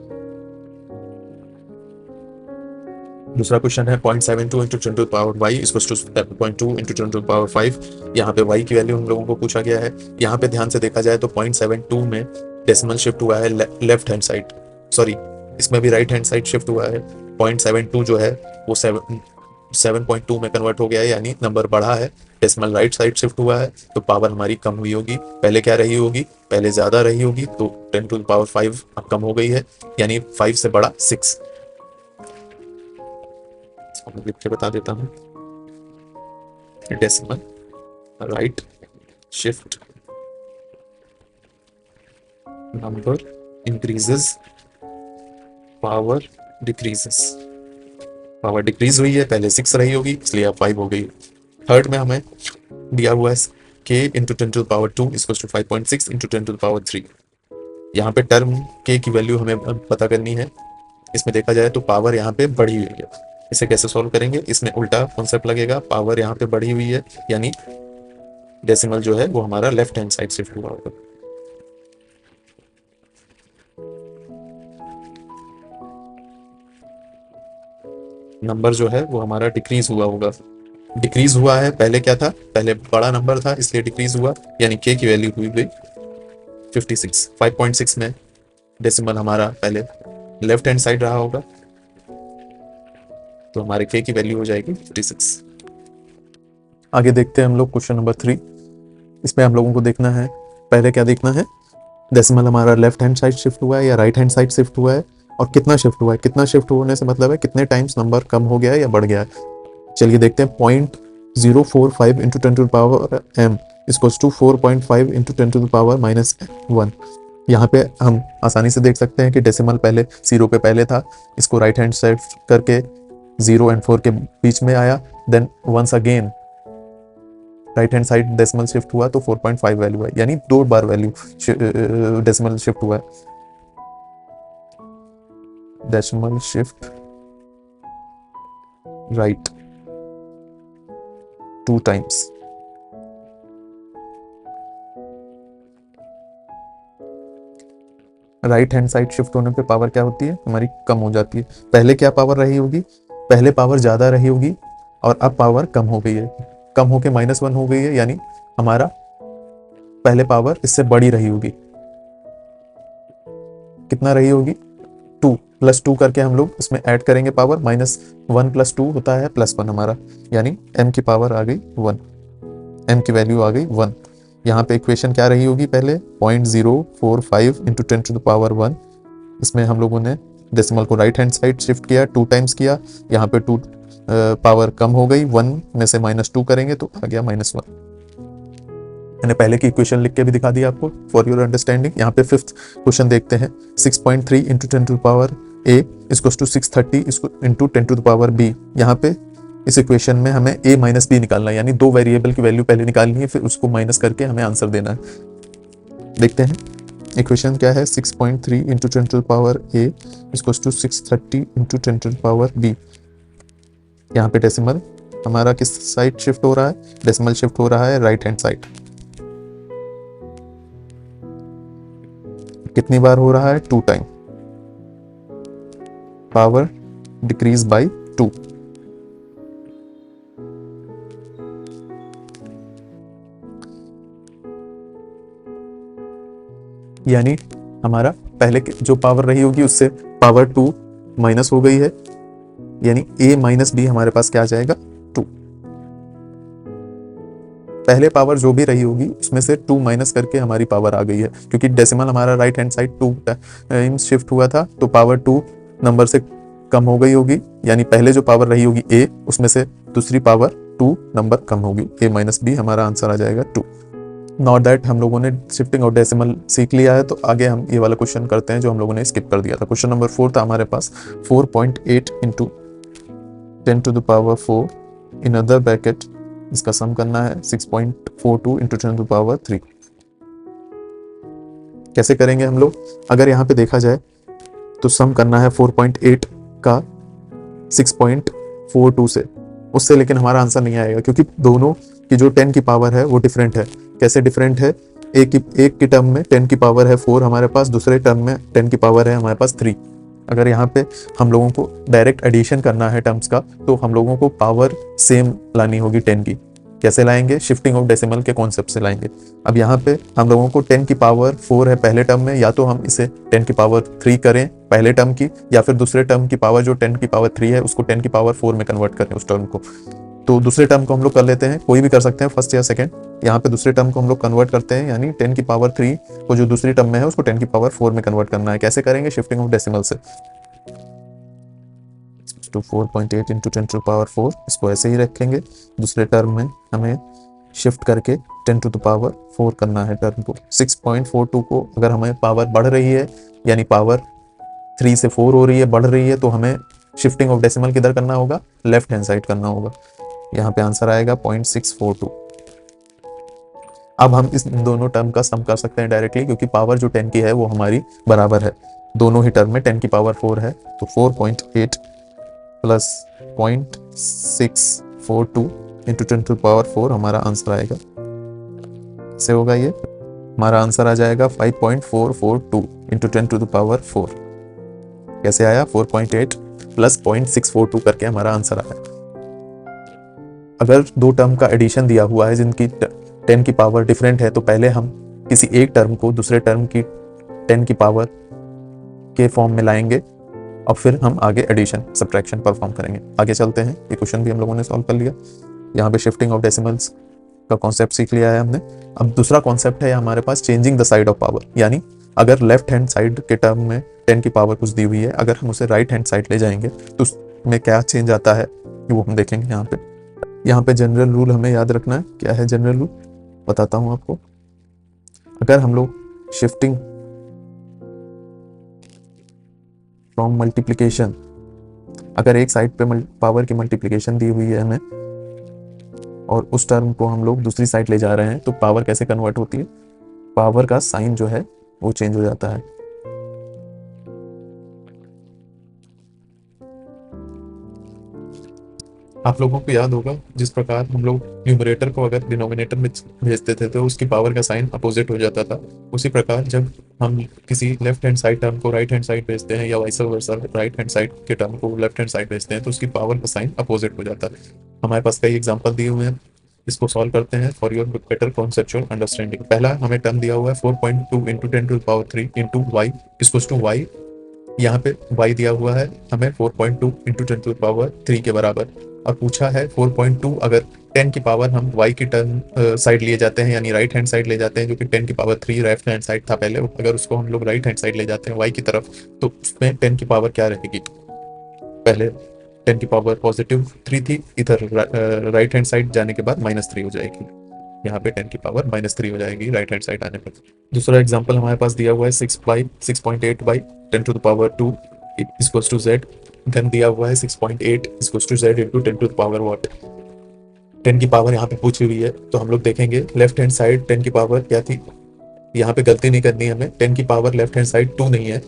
A: दूसरा क्वेश्चन है 0.72 into 10 to the power y equals to 0.2 into 10 to the power 5। यहाँ पे y की वैल्यू हम लोगों को पूछा गया है। यहाँ पे ध्यान से देखा जाए तो 0.72 में डेसिमल शिफ्ट हुआ है लेफ्ट हैंड साइड, सॉरी इसमें भी राइट हैंड साइड शिफ्ट हुआ है। 0.72 जो है वो 7.2 में कन्वर्ट हो गया है, यानी नंबर बढ़ा है, डेसिमल राइट साइड शिफ्ट हुआ है, तो पावर हमारी कम हुई होगी। पहले क्या रही होगी, पहले ज्यादा रही होगी, तो 10 टू द पावर 5 अब कम हो गई है, यानी 5 से बड़ा 6। मैं लिख के बता देता हूँ, decimal right shift number increases, power decreases. Power decrease हुई है, पहले 6 रही होगी इसलिए अब 5 हो गई। थर्ड में हमें दिया हुआ है k into 10 to the power 2 equals to 5.6 into 10 to the power 3। यहाँ पे टर्म k की वैल्यू हमें पता करनी है। इसमें देखा जाए तो पावर यहाँ पे बढ़ी हुई है, इसे कैसे सॉल्व करेंगे, इसमें उल्टा कॉन्सेप्ट लगेगा, पावर यहाँ पे बढ़ी हुई है यानी डेसिमल जो है वो हमारा लेफ्ट हैंड साइड शिफ्ट हुआ होगा। नंबर जो है वो हमारा डिक्रीज हुआ होगा। डिक्रीज हुआ है, पहले क्या था, पहले बड़ा नंबर था इसलिए डिक्रीज हुआ, यानी k की वैल्यू हुई गई 56। 5.6 में डेसिमल हमारा पहले लेफ्ट हैंड साइड रहा होगा, तो हमारे k की वैल्यू हो जाएगी 56। आगे देखते हैं हम लोग क्वेश्चन नंबर 3। इसमें हम लोगों को देखना है, पहले क्या देखना है, डेसिमल हमारा लेफ्ट हैंड साइड शिफ्ट हुआ है या राइट हैंड साइड शिफ्ट हुआ है, और कितना शिफ्ट हुआ है। कितना शिफ्ट होने से मतलब है कितने टाइम्स नंबर कम हो गया है या बढ़ गया है। चलिए देखते हैं, 0.045 into 10 to the power m equals to 4.5 into 10 to the power -1। यहाँ पे हम आसानी से देख सकते हैं कि डेसिमल पहले 0 पे पहले था, इसको राइट हैंड साइड करके 0 एंड 4 के बीच में आया, then once again right hand side decimal shift हुआ तो 4.5 वैल्यू है, यानी 2 बार वैल्यू डेसिमल शिफ्ट हुआ है। decimal shift right 2 times. Right hand side shift होने पे पावर क्या होती है हमारी, कम हो जाती है। पहले क्या पावर रही होगी, पहले पावर ज़्यादा रही होगी और अब पावर कम हो गई है, कम होके -1 हो गई है, यानी हमारा पहले पावर इससे बड़ी रही होगी। कितना रही होगी, 2 + 2 करके हम लोग इसमें ऐड करेंगे पावर, -1 + 2 होता है +1 हमारा, यानी m की पावर आ गई 1, m की वैल्यू आ गई 1। यहाँ पे इक्वेशन क्या रही होगी, पहले 0.045 × 10⁻1, इसमें हम लोगों ने डेसिमल को राइट हैंड साइड शिफ्ट किया, 2 टाइम्स किया, यहाँ पे 2 पावर कम हो गई, 1 में से -2 करेंगे तो आ गया -1। मैंने पहले की इक्वेशन लिख के भी दिखा दिया आपको फॉर योर अंडरस्टैंडिंग। यहाँ पे 5th क्वेश्चन देखते हैं, 6.3 × 10⁻A = 630 × 10⁻B। यहाँ पे इस इक्वेशन में हमें a - b निकालना है, यानी 2 वेरिएबल की वैल्यू पहले निकालनी है, फिर उसको माइनस करके हमें आंसर देना है। देखते हैं इक्वेशन क्या है, 6.3 × 10⁻A = 630 × 10⁻B। यहाँ पे डेसिमल हमारा किस साइड शिफ्ट हो रहा है, डेसिमल शिफ्ट हो रहा है राइट हैंड साइड। कितनी बार हो रहा है, 2 टाइम, पावर डिक्रीज बाय 2। यानी हमारा पहले जो पावर रही होगी उससे पावर 2 माइनस हो गई है, यानी a - b हमारे पास क्या आ जाएगा, 2। पहले पावर जो भी रही होगी उसमें से 2 माइनस करके हमारी पावर आ गई है, क्योंकि डेसिमल हमारा right hand side 2 times shift हुआ था, तो पावर 2 नंबर से कम हो गई होगी, यानी पहले जो पावर रही होगी a, उसमें से दूसरी पावर 2 नंबर कम होगी, a - b हमारा आंसर आ जाएगा 2। नॉट दैट हम लोगों ने शिफ्टिंग ऑफ डेसिमल सीख लिया है, तो आगे हम ये वाला क्वेश्चन करते हैं जो हम लोगों ने स्किप कर दिया था। क्वेश्चन नंबर 4 था हमारे पास, 4.8 × 10⁻4 इन अदर ब्रैकेट, इसका सम करना है 6.42 × 10⁻3। कैसे करेंगे हम लोग, अगर यहाँ पे देखा जाए तो सम करना है 4.8 का 6.42 से, उससे लेकिन हमारा आंसर नहीं आएगा, क्योंकि दोनों की जो 10 की पावर है वो डिफरेंट है। कैसे डिफरेंट है, एक की टर्म में 10 की पावर है 4 हमारे पास, दूसरे टर्म में 10 की पावर है हमारे पास 3। अगर यहाँ पे हम लोगों को डायरेक्ट एडिशन करना है टर्म्स का, तो हम लोगों को पावर सेम लानी होगी 10 की। कैसे लाएंगे, शिफ्टिंग ऑफ डेसिमल के कॉन्सेप्ट से लाएंगे। अब यहाँ पे हम लोगों को 10 की पावर 4 है पहले टर्म में, या तो हम इसे 10 की पावर 3 करें पहले टर्म की, या फिर दूसरे टर्म की पावर जो 10 की पावर 3 है उसको 10 की पावर 4 में कन्वर्ट करें उस टर्म को। तो दूसरे टर्म को हम लोग कर लेते हैं, कोई भी कर सकते हैं, फर्स्ट या सेकंड। यहाँ पे दूसरे टर्म को हम लोग कन्वर्ट करते हैं, यानी 10 की पावर 3 को जो दूसरी टर्म में है उसको 10 की पावर 4 में कन्वर्ट करना है। कैसे करेंगे, शिफ्टिंग ऑफ डेसिमल से। तो 4.8 × 10⁻4 इसको ऐसे ही रखेंगे, दूसरे टर्म में हमें शिफ्ट करके 10⁻4 करना है टर्म को। 6.42 को अगर हमें पावर बढ़ रही है, यानी पावर 3 से 4 हो रही है, बढ़ रही है, तो हमें शिफ्टिंग ऑफ डेसिमल किधर करना होगा, लेफ्ट हैंड साइड करना होगा। यहाँ पे आंसर आएगा 0.642। अब हम इस दोनों टर्म का सम कर सकते हैं डायरेक्टली, क्योंकि पावर जो 10 की है वो हमारी बराबर है, दोनों ही टर्म में 10 की पावर 4 है, तो 4.8 + 0.642 × 10⁻4 हमारा आंसर आएगा। कैसे होगा ये, हमारा आंसर आ जाएगा 5.442 × 10⁻4। कैसे आया, 4.8 + 0.642 करके हमारा आंसर आया। अगर दो टर्म का एडिशन दिया हुआ है जिनकी 10 की पावर डिफरेंट है, तो पहले हम किसी एक टर्म को दूसरे टर्म की 10 की पावर के फॉर्म में लाएंगे और फिर हम आगे एडिशन सब्ट्रैक्शन परफॉर्म करेंगे। आगे चलते हैं, ये क्वेश्चन भी हम लोगों ने सॉल्व कर लिया। यहाँ पे शिफ्टिंग ऑफ डेसिमल्स का कॉन्सेप्ट सीख लिया है हमने। अब दूसरा कॉन्सेप्ट है हमारे पास, changing the side of power, यानी अगर लेफ्ट हैंड साइड के टर्म में 10 की पावर कुछ दी हुई है, अगर हम उसे राइट हैंड साइड ले जाएंगे तो उसमें क्या चेंज आता है वो हम देखेंगे। यहाँ पे जनरल रूल हमें याद रखना है। क्या है जनरल रूल, बताता हूँ आपको। अगर हम लोग शिफ्टिंग फ्रॉम मल्टीप्लिकेशन, अगर एक साइड पे पावर की मल्टीप्लिकेशन दी हुई है हमें और उस टर्म को हम लोग दूसरी साइड ले जा रहे हैं, तो पावर कैसे कन्वर्ट होती है, पावर का साइन जो है वो चेंज हो जाता है। आप लोगों को याद होगा जिस प्रकार हम लोग न्यूमरेटर को अगर डिनोमिनेटर में भेजते थे तो उसकी पावर का साइन अपोजिट हो जाता था, उसी प्रकार जब हम किसी लेफ्ट हैंड साइड टर्म को राइट हैंड साइड भेजते हैं या vice versa right hand side के टर्म को लेफ्ट हैंड साइड भेजते हैं तो उसकी पावर का साइन अपोजिट हो जाता है। हमारे पास कई एग्जाम्पल दिए हुए हैं, इसको सॉल्व करते हैं for your better conceptual understanding. पहला हमें टर्म दिया हुआ है 4.2 into 10⁻³ into y equals to y. यहाँ पे y दिया हुआ है हमें 4.2 इंटू 10⁻³ के बराबर, और पूछा है 4.2 अगर 10 की पावर हम y की टर्म साइड लिए जाते हैं यानी राइट हैंड साइड ले जाते हैं, जो कि 10⁻³ लेफ्ट हैंड साइड था पहले, अगर उसको हम लोग राइट हैंड साइड ले जाते हैं y की तरफ तो उसमें 10 की पावर क्या रहेगी। पहले 10 की पावर +3 थी, इधर राइट हैंड साइड जाने के बाद -3 हो जाएगी, यहाँ पे 10 की पावर -3 हो जाएगी राइट हैंड साइड आने पर। दूसरा एग्जांपल हमारे पास दिया हुआ है 6.8/10⁻² इक्वल्स टू z। देन दिया हुआ है 6.8 equals to z into 10⁻² what. 10 की पावर यहाँ पे पूछी हुई है तो हम लोग देखेंगे लेफ्ट हैंड साइड 10 की पावर क्या थी, यहाँ पे गलती नहीं करनी है हमें, 10 की पावर लेफ्ट हैंड साइड 2 नहीं है,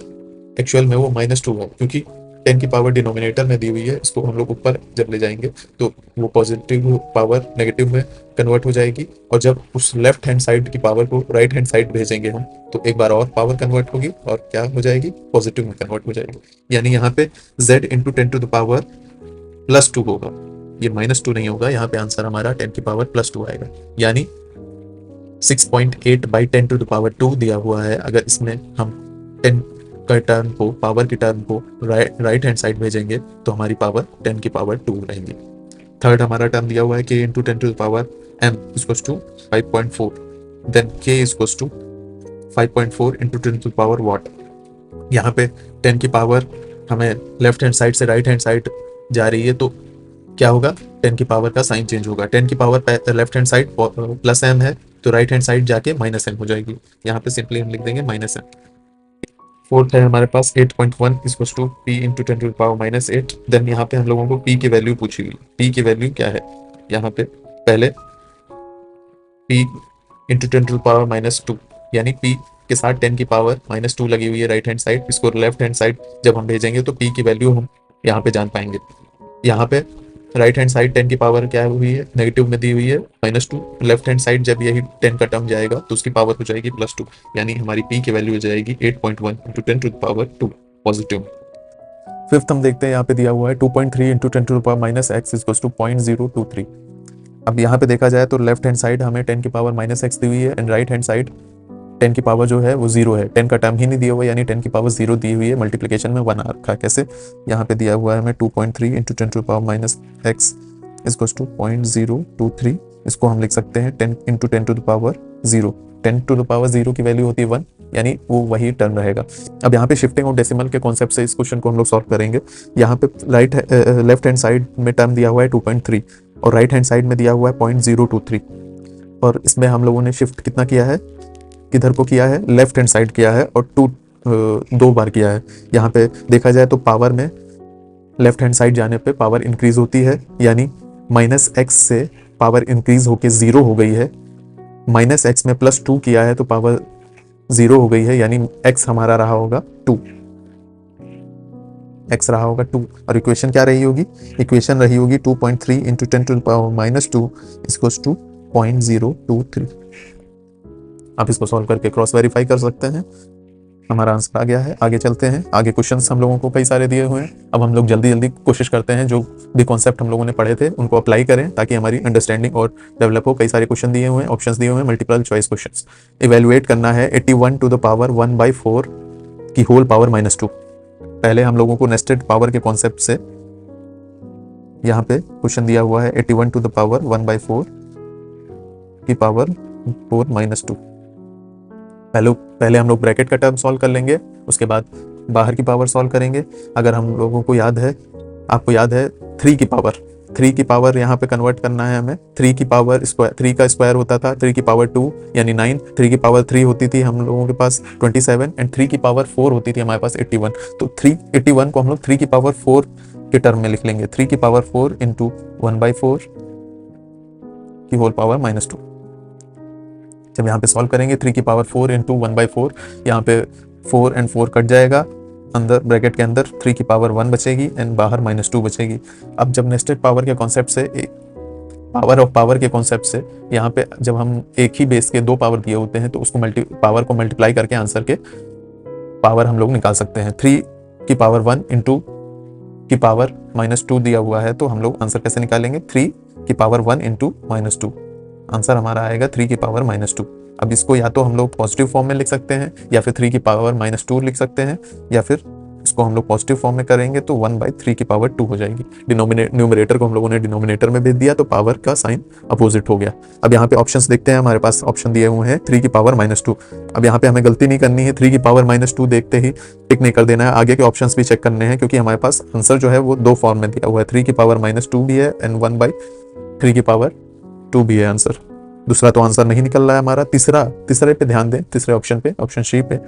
A: एक्चुअल में वो -2 है, क्योंकि 10 की पावर डिनोमिनेटर में दी हुई है, इसको हम लोग ऊपर जब ले जाएंगे तो वो पॉजिटिव पावर नेगेटिव में कन्वर्ट हो जाएगी, और जब उस लेफ्ट हैंड साइड की पावर को राइट हैंड साइड भेजेंगे हम तो एक बार और पावर कन्वर्ट होगी और क्या हो जाएगी, पॉजिटिव में कन्वर्ट हो जाएगी। यानी यहाँ पे z इंटू 10⁻2 होगा, ये -2 नहीं होगा, यहाँ पे आंसर हमारा 10 की पावर +2 आएगा। यानी 6.8/10⁻² दिया हुआ है, अगर इसमें हम 10 का टर्म को पावर की टर्म को राइट हैंड साइड भेजेंगे तो हमारी पावर 10 की पावर 2 रहेंगी। थर्ड हमारा टर्म दिया हुआ है k into 10⁻m equals to 5.4, then k equals to 5.4 into 10⁻, what. यहाँ पे 10 की पावर हमें लेफ्ट हैंड साइड से राइट हैंड साइड जा रही है तो क्या होगा, 10 की पावर का साइन चेंज होगा, 10 की power left hand side +m है तो राइट हैंड साइड जाके -m हो जाएगी, यहाँ पे सिंपली हम लिख देंगे -m। फोर्थ है हमारे पास 8.1 equals to p into 10⁻⁻8। Then यहाँ पे हम लोगों को p की वैल्यू पूछी हुई, p की वैल्यू क्या है, यहाँ पे पहले p इंटू 10⁻⁻2 यानी p के साथ 10 की पावर -2 लगी हुई है राइट हैंड साइड, इसको लेफ्ट हैंड साइड जब हम भेजेंगे तो p की वैल्यू हम यहाँ पे जान पाएंगे। यहाँ पे राइट हैंड साइड 10 की पावर क्या हुई है, नेगेटिव में दी हुई है -2, लेफ्ट हैंड साइड जब यही 10 का टर्म जाएगा तो उसकी पावर हो जाएगी +2, यानी हमारी p की वैल्यू हो जाएगी 8.1 इंटू 10⁻2 पॉजिटिव। फिफ्थ हम देखते हैं, यहाँ पे दिया हुआ है 2.3 इंटू 10⁻⁻x इक्वल्स टू 0.023। अब यहाँ पे देखा जाए तो लेफ्ट हैंड साइड हमें 10 की पावर -x दी हुई है एंड राइट हैंड साइड 10 की पावर जो है वो 0 है, 10 का टर्म ही नहीं दिया हुआ, यानी 10 की पावर 0 दी हुई है, मल्टीप्लिकेशन में 1 आ रखा है। कैसे, यहाँ पे दिया हुआ है हमें 2.3 इंटू 10⁻⁻x इक्वल्स टू 0.023, इसको हम लिख सकते हैं 10 इंटू 10⁻0, 10⁻0 की वैल्यू होती है 1, यानी वो वही टर्म रहेगा। अब यहाँ पे शिफ्टिंग और डेसिमल के कॉन्सेप्ट से इस क्वेश्चन को हम लोग सॉल्व करेंगे। यहाँ पे लेफ्ट हैंड साइड में टर्म दिया हुआ है 2.3 और राइट हैंड साइड में दिया हुआ है 0.023, और इसमें हम लोगों ने शिफ्ट कितना किया है, किधर को किया है, लेफ्ट हैंड साइड किया है, और 2 बार किया है। यहाँ पे देखा जाए तो पावर में लेफ्ट हैंड साइड जाने पे पावर इंक्रीज होती है, यानी -x से पावर इंक्रीज होके 0 हो गई है, -x में +2 किया है तो पावर 0 हो गई है, यानी x हमारा रहा होगा 2, x रहा होगा 2, और इक्वेशन क्या रही होगी, इक्वेशन रही होगी 2.3 इंटू 10⁻⁻2 इक्वल्स टू 0.023। आप इसको सॉल्व करके क्रॉस वेरीफाई कर सकते हैं, हमारा आंसर आ गया है। आगे चलते हैं, आगे क्वेश्चंस हम लोगों को कई सारे दिए हुए हैं। अब हम लोग जल्दी जल्दी कोशिश करते हैं जो भी कॉन्सेप्ट हम लोगों ने पढ़े थे उनको अप्लाई करें ताकि हमारी अंडरस्टैंडिंग और डेवलप हो। कई सारे क्वेश्चन दिए हुए हैं, ऑप्शंस दिए हुए हैं, मल्टीपल चॉइस क्वेश्चंस। इवेलुएट करना है 81 टू द पावर 1/4 की होल पावर -2। पहले हम लोगों को नेस्टेड पावर के कॉन्सेप्ट से यहाँ पे क्वेश्चन दिया हुआ है 81 टू द पावर 1/4 की पावर 4 -2। पहले हम लोग ब्रैकेट का टर्म सॉल्व कर लेंगे, उसके बाद बाहर की पावर सॉल्व करेंगे। अगर हम लोगों को याद है, आपको याद है 3 की पावर यहाँ पे कन्वर्ट करना है हमें। 3 की पावर स्क्वायर, 3 का स्क्वायर होता था 3 की पावर 2 यानी 9, 3 की पावर 3 होती थी हम लोगों के पास 27, एंड 3 की पावर 4 होती थी हमारे पास 81। तो 381 को हम लोग 3 की पावर 4 के टर्म में लिख लेंगे, 3 की पावर 4 इंटू 1/4 की होल पावर -2। जब यहाँ पे सॉल्व करेंगे 3 की पावर 4 इंटू 1/4, यहाँ पे 4 और 4 कट जाएगा, अंदर ब्रैकेट के अंदर 3 की पावर 1 बचेगी एंड बाहर -2 बचेगी। अब जब नेस्टेड पावर के कॉन्सेप्ट से, पावर ऑफ पावर के कॉन्सेप्ट से, यहाँ पे जब हम एक ही बेस के 2 पावर दिए होते हैं तो उसको पावर को मल्टीप्लाई करके आंसर के पावर हम लोग निकाल सकते हैं। 3 की पावर 1 इंटू की पावर -2 दिया हुआ है तो हम लोग आंसर कैसे निकालेंगे, 3 की पावर 1 इंटू -2, आंसर हमारा आएगा 3 की पावर -2। अब इसको या तो हम लोग पॉजिटिव फॉर्म में लिख सकते हैं या फिर 3 की पावर -2 लिख सकते हैं, या फिर इसको हम लोग पॉजिटिव फॉर्म में करेंगे तो 1/3 की पावर 2 हो जाएगी। न्यूमरेटर को हम लोगों ने डिनोमिनेटर में भेज दिया तो पावर का साइन अपोजिट हो गया। अब यहाँ पे ऑप्शंस देखते हैं, हमारे पास ऑप्शन दिए हुए हैं 3 की पावर -2। अब यहाँ पे हमें गलती नहीं करनी है, 3 की पावर -2 देखते ही टिक नहीं कर देना है, आगे के ऑप्शंस भी चेक करने हैं क्योंकि हमारे पास आंसर जो है वो 2 फॉर्म में दिया हुआ है, 3 की पावर -2 भी है एंड 1/3 की पावर 2 भी है आंसर। दूसरा तो आंसर नहीं निकल रहा है हमारा। तीसरे पे ध्यान दें, तीसरे ऑप्शन पे, ऑप्शन सी पे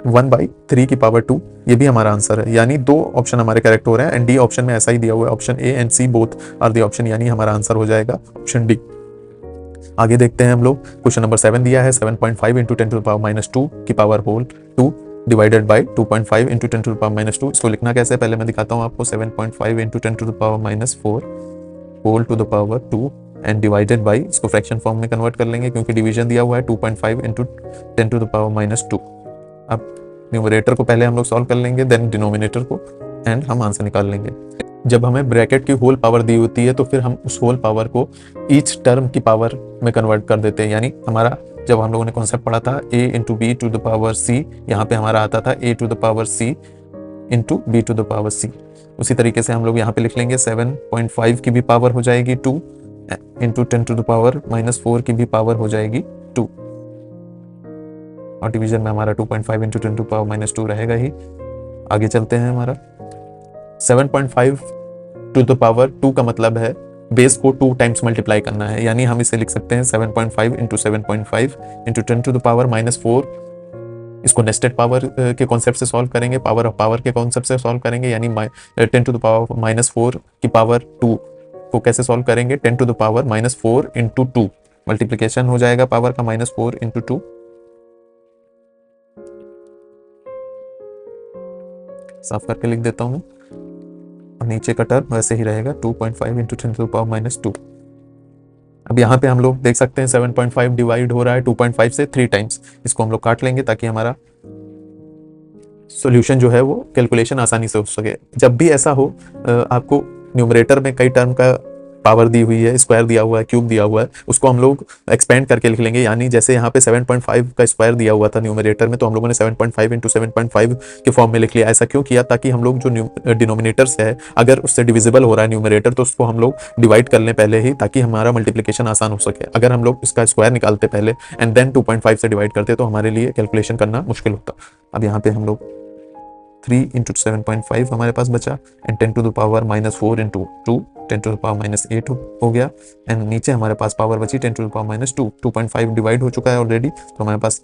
A: 1/3 की पावर 2, ये भी हमारा आंसर है, यानी 2 ऑप्शन हमारे करेक्ट हो रहे हैं एंड डी ऑप्शन में ऐसा ही दिया हुआ है, option A and C both are the option, यानी हमारा आंसर हो जाएगा ऑप्शन डी। आगे देखते हैं हम लोग, क्वेश्चन नंबर 7 दिया है 7.5 इंटू 10 टू द पावर -2 की power whole 2 divided by 2.5 into 10 to the power -2। इसको लिखना कैसे है पहले मैं दिखाता हूँ आपको। 7.5 into 10 to the power -4 whole to the power 2 and divided by, इसको फ्रैक्शन फॉर्म में कन्वर्ट कर लेंगे क्योंकि डिवीजन दिया हुआ है 2.5 इंटू 10 टू द पावर -2। अब न्यूमरेटर को पहले हम लोग सॉल्व कर लेंगे, देन डिनोमिनेटर को, एंड हम आंसर निकाल लेंगे। जब हमें ब्रैकेट की होल पावर दी होती है तो फिर हम उस होल पावर को ईच टर्म की पावर में कन्वर्ट कर देते हैं, यानी हमारा जब हम लोगों ने कॉन्सेप्ट पढ़ा था a into B to the power C, यहाँ पे हमारा आता था a to the power c into B to the power c। उसी तरीके से हम लोग यहाँ पे लिख लेंगे 7.5 की भी पावर हो जाएगी 2 इंटू 10 टू द पावर -4 की भी पावर हो जाएगी 2, और डिवीजन में हमारा 2.5 इंटू 10 टू पावर -2 रहेगा ही। आगे चलते हैं, हमारा 7.5 टू द पावर 2 का मतलब है बेस को 2 टाइम्स मल्टीप्लाई करना है, यानी हम इसे लिख सकते हैं 7.5 into 7.5 into 10 to the power -4। इसको नेस्टेड पावर के कॉन्सेप्ट से सॉल्व करेंगे, पावर ऑफ पावर के कॉन्सेप्ट से सॉल्व करेंगे, यानी 10 टू द पावर -4 की पावर 2 को कैसे सॉल्व करेंगे, 10 to the power -4 into 2, multiplication हो जाएगा पावर का -4 इंटू 2। साफ करके लिख देता हूँ, और नीचे का टर्म वैसे ही रहेगा 2.5 इंटू 10 टू द पावर -2। अब यहाँ पे हम लोग देख सकते हैं 7.5 डिवाइड हो रहा है 2.5 से 3 टाइम्स, इसको हम लोग काट लेंगे ताकि हमारा सॉल्यूशन जो है वो कैलकुलेशन आसानी से हो सके। जब भी ऐसा हो, आपको न्यूमरेटर में कई टर्म का पावर दी हुई है, स्क्वायर दिया हुआ है, क्यूब दिया हुआ है, उसको हम लोग एक्सपेंड करके लिख लेंगे, यानी जैसे यहाँ पे 7.5 का स्क्वायर दिया हुआ था न्यूमरेटर में, तो हम लोगों ने 7.5 इंटू 7.5 के फॉर्म में लिख लिया। ऐसा क्यों किया, ताकि हम लोग जो डिनोमिनेटर से है अगर उससे डिविजिबल हो रहा है न्यूमरेटर तो उसको हम लोग डिवाइड कर लें पहले ही, ताकि हमारा मल्टीप्लिकेशन आसान हो सके। अगर हम लोग इसका स्क्वायर निकालते पहले एंड देन 2.5 से डिवाइड करते तो हमारे लिए कैलकुलेशन करना मुश्किल होता। अब यहाँ पे हम लोग 3 इंटू 7.5 हमारे पास बचा and 10 to the power -4 into 2 10 to the power -8 हो गया, एंड नीचे हमारे पास पावर बची 10 टू द पावर -2। 2.5 डिवाइड हो चुका है ऑलरेडी तो हमारे पास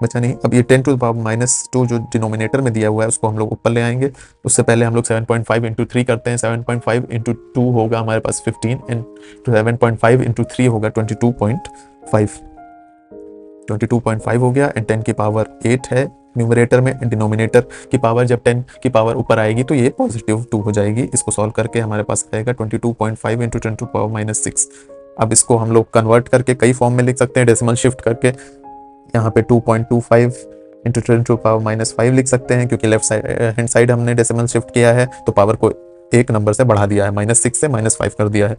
A: बचा नहीं। अब ये 10 टू द पावर -2 जो डिनोमिनेटर में दिया हुआ है उसको हम लोग ऊपर ले आएंगे। उससे पहले हम लोग 7.5 इंटू 3 करते हैं। 7.5 इंटू 2 होगा हमारे पास 15 एंड 7.5 इंटू 3 होगा 22.5 हो गया, एंड 10 की पावर 8 है न्यूमरेटर में। डिनोमिनेटर की पावर जब 10 की पावर ऊपर आएगी तो ये पॉजिटिव 2 हो जाएगी। इसको सॉल्व करके हमारे पास आएगा 22.5 इंटू 10 टू पावर -6। अब इसको हम लोग कन्वर्ट करके कई फॉर्म में लिख सकते हैं, डेसिमल शिफ्ट करके यहाँ पे 2.25 इंटू 10 टू पावर -5 लिख सकते हैं, क्योंकि लेफ्ट हैंड साइड हमने डेसिमल शिफ्ट किया है तो पावर को एक नंबर से बढ़ा दिया है, -6 से -5 कर दिया है।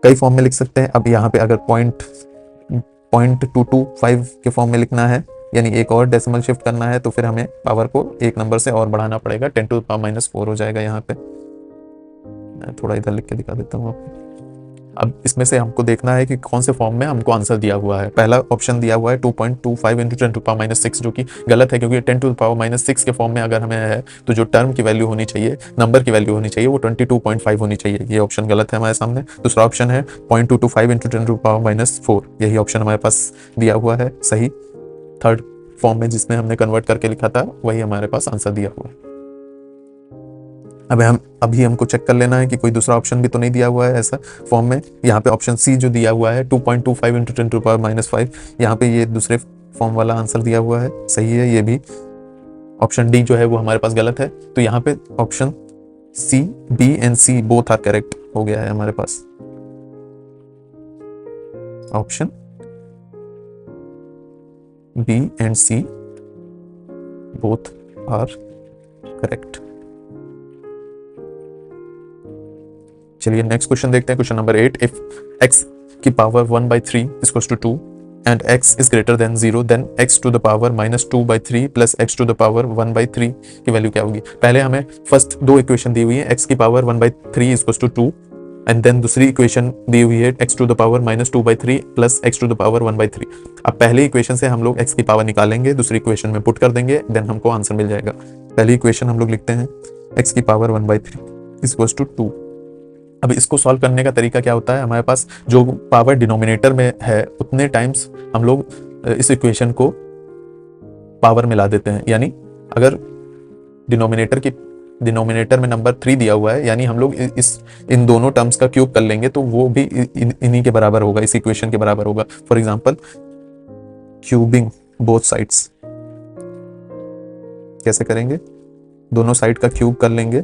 A: कई फॉर्म में लिख सकते हैं। अब यहाँ पे अगर 0.225 के फॉर्म में लिखना है, यानी एक और डेसिमल शिफ्ट करना है, तो फिर हमें पावर को एक नंबर से और बढ़ाना पड़ेगा, 10 टू द पावर -4 हो जाएगा। यहाँ पे मैं थोड़ा इधर लिख के दिखा देता हूँ आपको। अब इसमें से हमको देखना है कि कौन से फॉर्म में हमको आंसर दिया हुआ है। पहला ऑप्शन दिया हुआ है 2.25 इंटू 10 टू पावर -6, जो कि गलत है, क्योंकि 10 टू पावर -6 के फॉर्म में अगर हमें है तो जो टर्म की वैल्यू होनी चाहिए, नंबर की वैल्यू होनी चाहिए, वो 22.5 होनी चाहिए। ये ऑप्शन गलत है हमारे सामने। दूसरा ऑप्शन है 0.225 इंटू 10 टू पावर -4, यही ऑप्शन हमारे पास दिया हुआ है सही। थर्ड फॉर्म में जिसमें हमने कन्वर्ट करके लिखा था वही हमारे पास आंसर दिया हुआ है। अभी हमको चेक कर लेना है कि कोई दूसरा ऑप्शन भी तो नहीं दिया हुआ है ऐसा फॉर्म में। यहाँ पे ऑप्शन सी जो दिया हुआ है 2.25 इंटू 10 टू पावर -5, यहाँ पे ये दूसरे फॉर्म वाला आंसर दिया हुआ है, सही है ये भी। ऑप्शन डी जो है वो हमारे पास गलत है, तो यहाँ पे option C, B and C both are correct हो गया है हमारे पास। Option B and C both are correct. चलिए नेक्स्ट क्वेश्चन देखते हैं, क्वेश्चन नंबर 8। इफ x की power 1/3 equals to 2 and x is greater than 0 then x to the power -2/3 plus x to the power 1/3 की वैल्यू क्या होगी। पहले हमें फर्स्ट दो इक्वेशन दी हुई है, x की power 1/3 equals to 2 and then दूसरी इक्वेशन दी हुई है x to the power -2/3 plus x to the power 1/3। अब पहली इक्वेशन से हम लोग x की पावर निकालेंगे, दूसरी इक्वेशन में पुट कर देंगे, देन हमको आंसर मिल जाएगा। पहली इक्वेशन हम लोग लिखते हैं x की पावर 1/3 इक्वल्स टू 2। अब इसको सॉल्व करने का तरीका क्या होता है, हमारे पास जो पावर डिनोमिनेटर में है उतने टाइम्स हम लोग इस इक्वेशन को पावर में ला देते हैं। यानी अगर डिनोमिनेटर में नंबर 3 दिया हुआ है, यानी हम लोग इन दोनों टर्म्स का क्यूब कर लेंगे तो वो भी इन्हीं के बराबर होगा, इस इक्वेशन के बराबर होगा। For example cubing both sides कैसे करेंगे, दोनों साइड का क्यूब कर लेंगे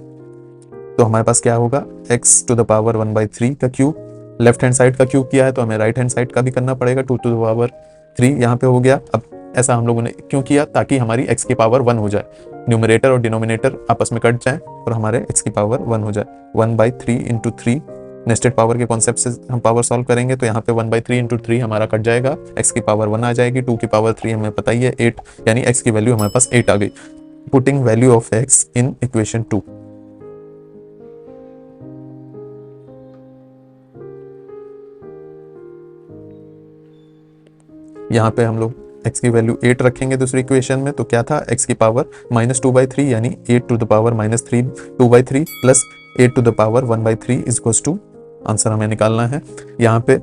A: तो हमारे पास क्या होगा, x टू द पावर 1/3 का क्यूब। लेफ्ट हैंड साइड का क्यूब किया है तो हमें राइट हैंड साइड का भी करना पड़ेगा, 2 टू द पावर 3 यहाँ पे हो गया। अब ऐसा हम लोगों ने क्यों किया, ताकि हमारी x की पावर 1 हो जाए, न्यूमरेटर और डिनोमिनेटर आपस में कट जाए और हमारे x की पावर 1 हो जाए। 1/3 इंटू 3 नेस्टेड पावर के कॉन्सेप्ट से हम पावर सॉल्व करेंगे तो यहाँ पे 1/3 इंटू 3 हमारा कट जाएगा, x की पावर 1 आ जाएगी, 2 की पावर 3 हमें पता ही है 8, यानी x की वैल्यू हमारे पास 8 आ गई। Putting value of x in equation 2। यहाँ पे हम लोग x की वैल्यू 8 रखेंगे दूसरी इक्वेशन में, तो क्या था, x की पावर -2/3 यानी 8 to the power -3 2/3 plus 8 to the power 1/3 is equals to, answer हमें निकालना है। यहाँ पे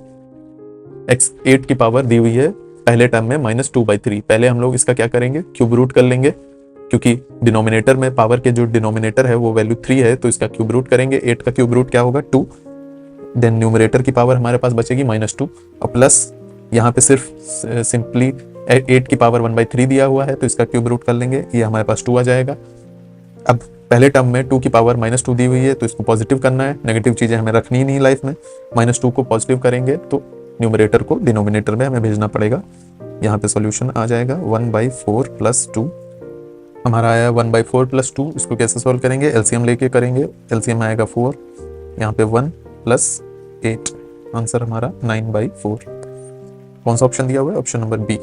A: x 8 की पावर दी हुई है पहले टर्म में -2/3, पहले हम लोग इसका क्या करेंगे, क्यूब रूट कर लेंगे, क्योंकि डिनोमिनेटर में पावर के जो डिनोमिनेटर है वो वैल्यू 3 है तो इसका क्यूब रूट करेंगे। 8 का क्यूब रूट क्या होगा 2, देन न्यूमरेटर की पावर हमारे पास बचेगी -2 और प्लस यहाँ पे सिर्फ सिंपली 8 की पावर 1/3 दिया हुआ है तो इसका क्यूब रूट कर लेंगे, ये हमारे पास 2 आ जाएगा। अब पहले टर्म में 2 की पावर -2 दी हुई है तो इसको पॉजिटिव करना है, नेगेटिव चीज़ें हमें रखनी ही नहीं लाइफ में। -2 को पॉजिटिव करेंगे तो न्यूमरेटर को डिनोमिनेटर में हमें भेजना पड़ेगा। यहाँ पे सॉल्यूशन आ जाएगा 1/4 प्लस 2, हमारा आया 1/4 प्लस 2। इसको कैसे सॉल्व करेंगे, एलसीएम लेके करेंगे, एलसीएम आएगा 4, यहाँ पे 1 प्लस 8, आंसर हमारा 9/4। कौन सा ऑप्शन दिया हुआ है, ऑप्शन नंबर बी,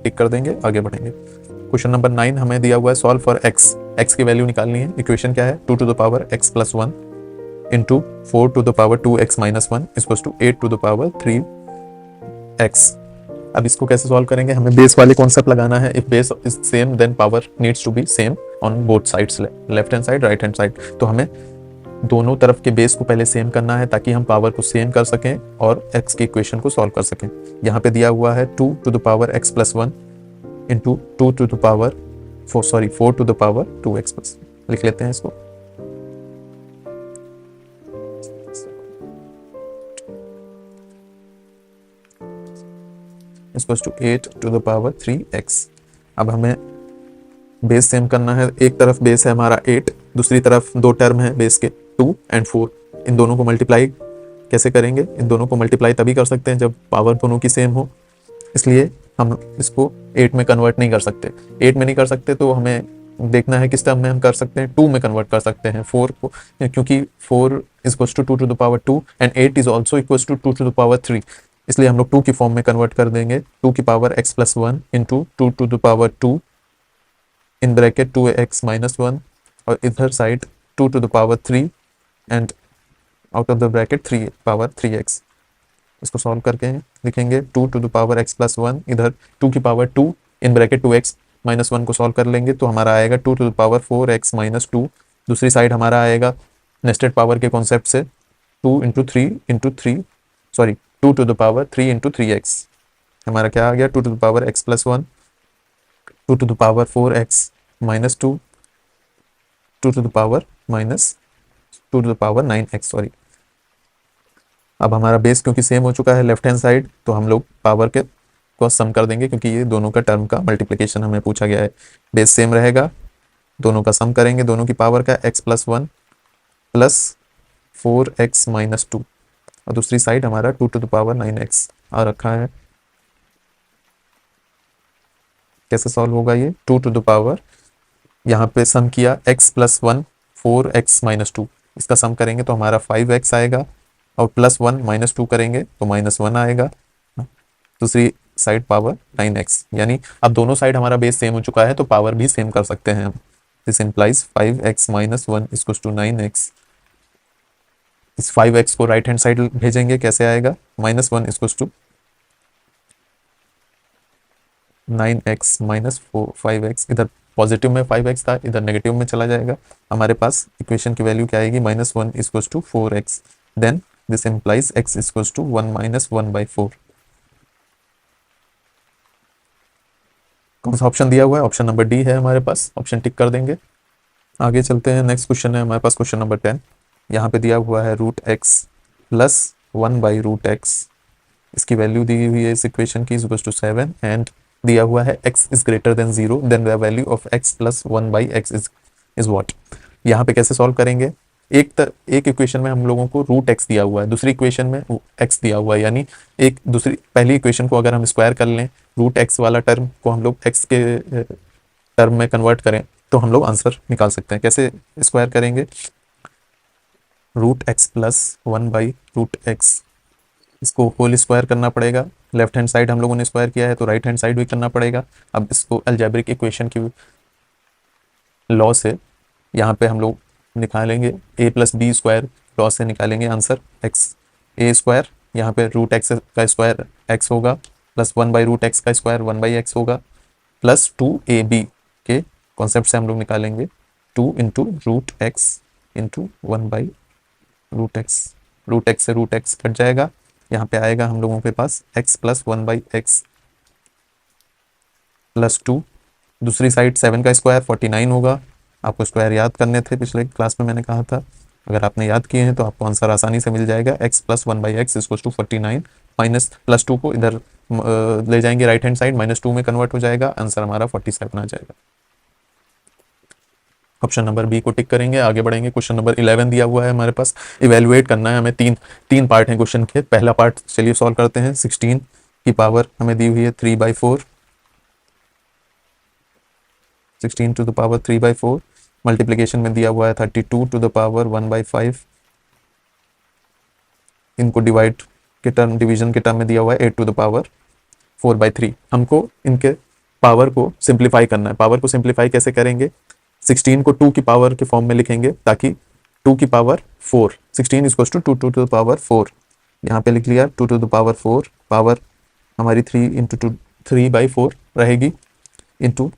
A: टिक कर देंगे, आगे बढ़ेंगे। क्वेश्चन नंबर 9 हमें दिया हुआ है सॉल्व फॉर x की वैल्यू निकालनी है। इक्वेशन क्या है, 2 to the power x plus 1 into 4 to the power 2x minus 1 equals to 8 to the power 3x। अब इसको कैसे सॉल्व करेंगे, हमें बेस वाले कॉन्सेप्ट लगाना है। If base is same then power needs to be same on both sides, left hand side right hand side. तो हमें दोनों तरफ के बेस को पहले सेम करना है ताकि हम पावर को सेम कर सकें और x की इक्वेशन को सॉल्व कर सकें। यहाँ पे दिया हुआ है 2 to the power x plus 1 into 2 to the power 4 to the power 2x plus, लिख लेते हैं इसको। Equals to 8 to the power 3x। अब हमें बेस सेम करना है, एक तरफ बेस है हमारा 8, दूसरी तरफ दो टर्म है बेस के 2 एंड 4। इन दोनों को मल्टीप्लाई कैसे करेंगे, इन दोनों को मल्टीप्लाई तभी कर सकते हैं जब पावर दोनों की सेम हो, इसलिए हम इसको 8 में कन्वर्ट नहीं कर सकते। 8 में नहीं कर सकते तो हमें देखना है किस टर्म में हम कर सकते हैं, 2 में कन्वर्ट कर सकते हैं 4 को, क्योंकि 4 is equals to 2 to the power 2 and 8 is also equals to 2 to the power 3, इसलिए हम लोग 2 की फॉर्म में कन्वर्ट कर देंगे। 2 की power x plus 1 into 2 to the power 2 in bracket 2x minus 1 और इधर side 2 to the power 3 and out of the bracket 3 power 3x। इसको सॉल्व करके लिखेंगे 2 to the power x plus 1, इधर 2 की power 2 in bracket 2x minus 1 को सॉल्व कर लेंगे तो हमारा आएगा 2 to the power 4x minus 2। दूसरी साइड हमारा आएगा नेस्टेड पावर के कॉन्सेप्ट से 2 into 3 sorry 2 to the power 3 into 3x। हमारा क्या आ गया, 2 to the power x plus 1, 2 to the power 4x minus 2, 2 to the power minus 2 to the power 9x sorry. अब हमारा बेस क्योंकि सेम हो चुका है लेफ्ट हैंड साइड तो हम लोग पावर के को सम कर देंगे, क्योंकि ये दोनों का टर्म का मल्टीप्लिकेशन हमें पूछा गया है। बेस सेम रहेगा दोनों का सम करेंगे, दोनों की पावर का x+1 प्लस 4x-2, और दूसरी साइड हमारा 2⁹ आ रखा है। कैसे सॉल्व होगा ये? 2 यहाँ पे सम किया x+1 4x-2, इसका सम करेंगे तो हमारा 5x आएगा, और +1 -2 करेंगे तो -1 आएगा। दूसरी साइड पावर 9x, यानी अब दोनों साइड हमारा बेस सेम हो चुका है तो पावर भी सेम कर सकते हैं हम। This implies 5x - 1 = 9x। इस 5x को राइट हैंड साइड भेजेंगे, कैसे आएगा? -1 = 9x - 5x, इधर पॉजिटिव में 5x था, इधर नेगेटिव में चला जाएगा। हमारे पास इक्वेशन की वैल्यू क्या आएगी? -1 = 4x। Then this implies x = 1 - 1/4। कौन सा ऑप्शन दिया हुआ है? ऑप्शन नंबर डी है हमारे पास, ऑप्शन टिक कर देंगे। आगे चलते हैं, नेक्स्ट क्वेश्चन है हमारे पास, क्वेश्चन नंबर 10। यहाँ पे दिया हुआ है √x + 1/√x, इसकी वैल्यू दी हुई है इस इक्वेशन की =7, एंड दिया हुआ है x is greater than 0, then the value of x + 1/x is what. यहाँ पे कैसे सॉल्व करेंगे? एक इक्वेशन में हम लोगों को √x दिया हुआ है, दूसरी इक्वेशन में x दिया हुआ है, यानी एक दूसरी पहली इक्वेशन को अगर हम स्क्वायर कर लें, √x वाला टर्म को हम लोग x के टर्म में कन्वर्ट करें तो हम लोग आंसर निकाल सकते हैं। कैसे स्क्वायर करेंगे? √x + 1/√x, इसको होल स्क्वायर करना पड़ेगा। लेफ्ट हैंड साइड हम लोगों ने स्क्वायर किया है तो राइट हैंड साइड भी करना पड़ेगा। अब इसको अलजेब्रिक इक्वेशन की लॉ से यहाँ पे हम लोग निकालेंगे, a + b² लॉ से निकालेंगे आंसर x। a², यहाँ पे √x का स्क्वायर x होगा, प्लस 1/√x का स्क्वायर 1/x होगा, प्लस 2ab के कॉन्सेप्ट से हम लोग निकालेंगे 2 × √x × 1/√x। √x से √x कट जाएगा, यहाँ पे आएगा हम लोगों के पास x + 1/x + 2, दूसरी साइड 7 का स्क्वायर 49 होगा। आपको स्क्वायर याद करने थे, पिछले क्लास में मैंने कहा था, अगर आपने याद किए हैं तो आपको आंसर आसानी से मिल जाएगा। x + 1/x = 49, माइनस +2 को इधर ले जाएंगे राइट हैंड साइड, -2 में कन्वर्ट हो जाएगा, आंसर हमारा 47 आ जाएगा। ऑप्शन नंबर बी को टिक करेंगे, आगे बढ़ेंगे। क्वेश्चन नंबर 11 दिया हुआ है हमारे पास, इवेल्युएट करना है हमें। तीन पार्ट है क्वेश्चन के। पहला पार्ट चलिए सॉल्व करते हैं। 16 की पावर हमें दी हुई है 3/4, 16 to the power 3/4, मल्टीप्लीकेशन में दिया हुआ है 32 to the power 1/5, इनको डिवाइड के टर्म, डिवीजन के टर्म में दिया हुआ है 8 to the power 4/3। हमको इनके पावर को सिंप्लीफाई करना है। पावर को सिंप्लीफाई कैसे करेंगे? 16 को 2 की पावर के फॉर्म में लिखेंगे, ताकि 2 की पावर 4, 16 = 2 to the power 4, यहाँ पे लिख लिया 2 to the power 4, पावर हमारी 3 × 2 3/4 रहेगी, इंटू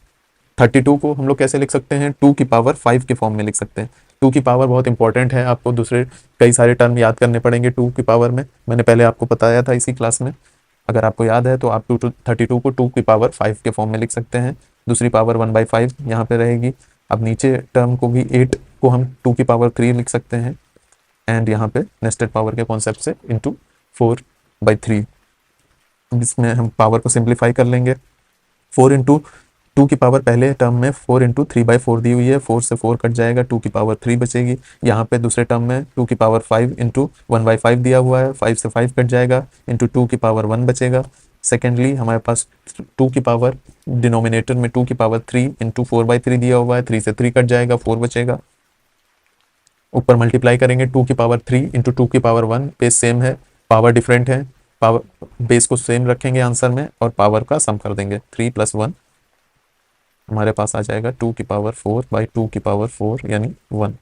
A: 32 को हम लोग कैसे लिख सकते हैं? 2 की पावर 5 के फॉर्म में लिख सकते हैं। 2 की पावर बहुत इंपॉर्टेंट है, आपको दूसरे कई सारे टर्म याद करने पड़ेंगे 2 की पावर में, मैंने पहले आपको बताया था इसी क्लास में। अगर आपको याद है तो आप 32 को 2 की पावर 5 के फॉर्म में लिख सकते हैं, दूसरी पावर 1/5 यहाँ पे रहेगी। अब नीचे टर्म को भी 8 को हम 2 की पावर 3 लिख सकते हैं, एंड यहाँ पे नेस्टेड पावर के कॉन्सेप्ट से इंटू 4/3। इसमें हम पावर को सिंप्लीफाई कर लेंगे। 4 × 2 की पावर पहले टर्म में 4 × 3/4 दी हुई है, 4 से 4 कट जाएगा, 2 की पावर 3 बचेगी। यहाँ पे दूसरे टर्म में 2 की पावर 5 × 1/5 दिया हुआ है, 5 से 5 कट जाएगा, इंटू 2 की पावर 1 बचेगा। सेकेंडली हमारे पास 2 की पावर डिनोमिनेटर में 2 की पावर 3 × 4/3 दिया हुआ है, 3 से 3 कट जाएगा, 4 बचेगा। ऊपर मल्टीप्लाई करेंगे 2 की पावर 3 × 2 की पावर 1, बेस सेम है, पावर डिफरेंट है, पावर बेस को सेम रखेंगे आंसर में, और पावर का सम कर देंगे। 3 + 1 हमारे पास आ जाएगा 2 की पावर 4/2 की पावर 4, यानी 1।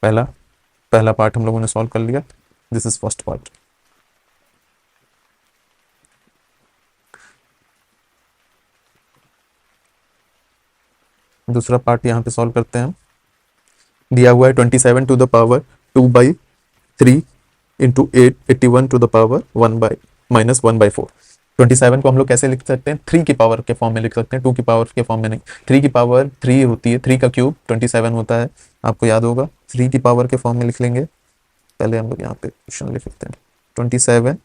A: पहला पार्ट हम लोगों ने सॉल्व कर लिया। This is first part. दूसरा पार्ट यहाँ पे सॉल्व करते हैं। दिया हुआ है 27 to the power 2/3 × 81 to the power 1/-1/4। 27 को हम लोग कैसे लिख सकते हैं? 3 की पावर के फॉर्म में लिख सकते हैं, 2 की पावर के फॉर्म में नहीं। 3 की पावर 3 होती है, 3 का क्यूब 27 होता है, आपको याद होगा। 3 की पावर के फॉर्म में लिख लेंगे। पहले हम लोग यहाँ पे क्वेश्चन लिख लेते हैं। 27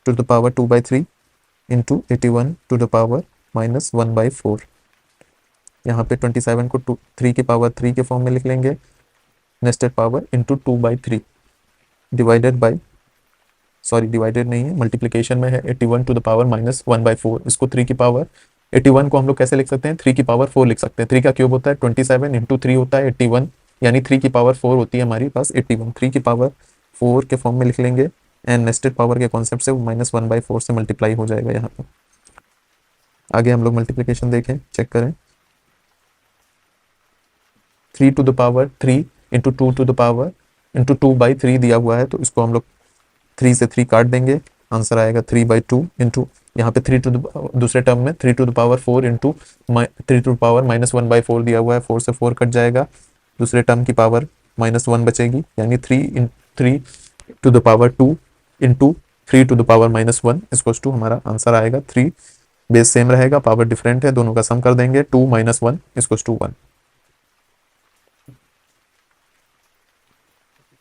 A: to the power 2/3 × 81 to the power -1/4। यहाँ पे 27 को 3 की पावर 3 के फॉर्म में लिख लेंगे, nested power into 2/3 divided by, sorry divided नहीं है, मल्टीप्लीकेशन में है, 81 टू द पावर -1/4। इसको 3 की पावर 81 को हम लोग कैसे लिख सकते हैं, 3 की पावर 4 लिख सकते हैं। 3 का क्यूब होता है 27 इंटू 3 होता है 81, यानी 3 की पावर 4 होती है हमारी पास 81। 3 की पावर 4 के फॉर्म में लिख लेंगे एंड नेस्टेड पावर के कॉन्सेप्ट से -1/4 से मल्टीप्लाई हो जाएगा यहाँ पर। आगे हम लोग मल्टीप्लीकेशन देखें, चेक करें। 3 to the power 3 into 2 to the power into 2/3 दिया हुआ है, तो इसको हम लोग 3 से 3 काट देंगे, आंसर आएगा 3/2 इंटू यहाँ पे 3 टू द दूसरे टर्म में 3 to the power 4 into 3 to the power -1/4 दिया हुआ है, 4 से 4 कट जाएगा, दूसरे टर्म की पावर -1 बचेगी, यानी 3 to the power 2 into 3 to the power -1 equals to हमारा आंसर आएगा 3। बेस सेम रहेगा, पावर डिफरेंट है, दोनों का सम कर देंगे, 2 - 1 इक्वल्स टू 1।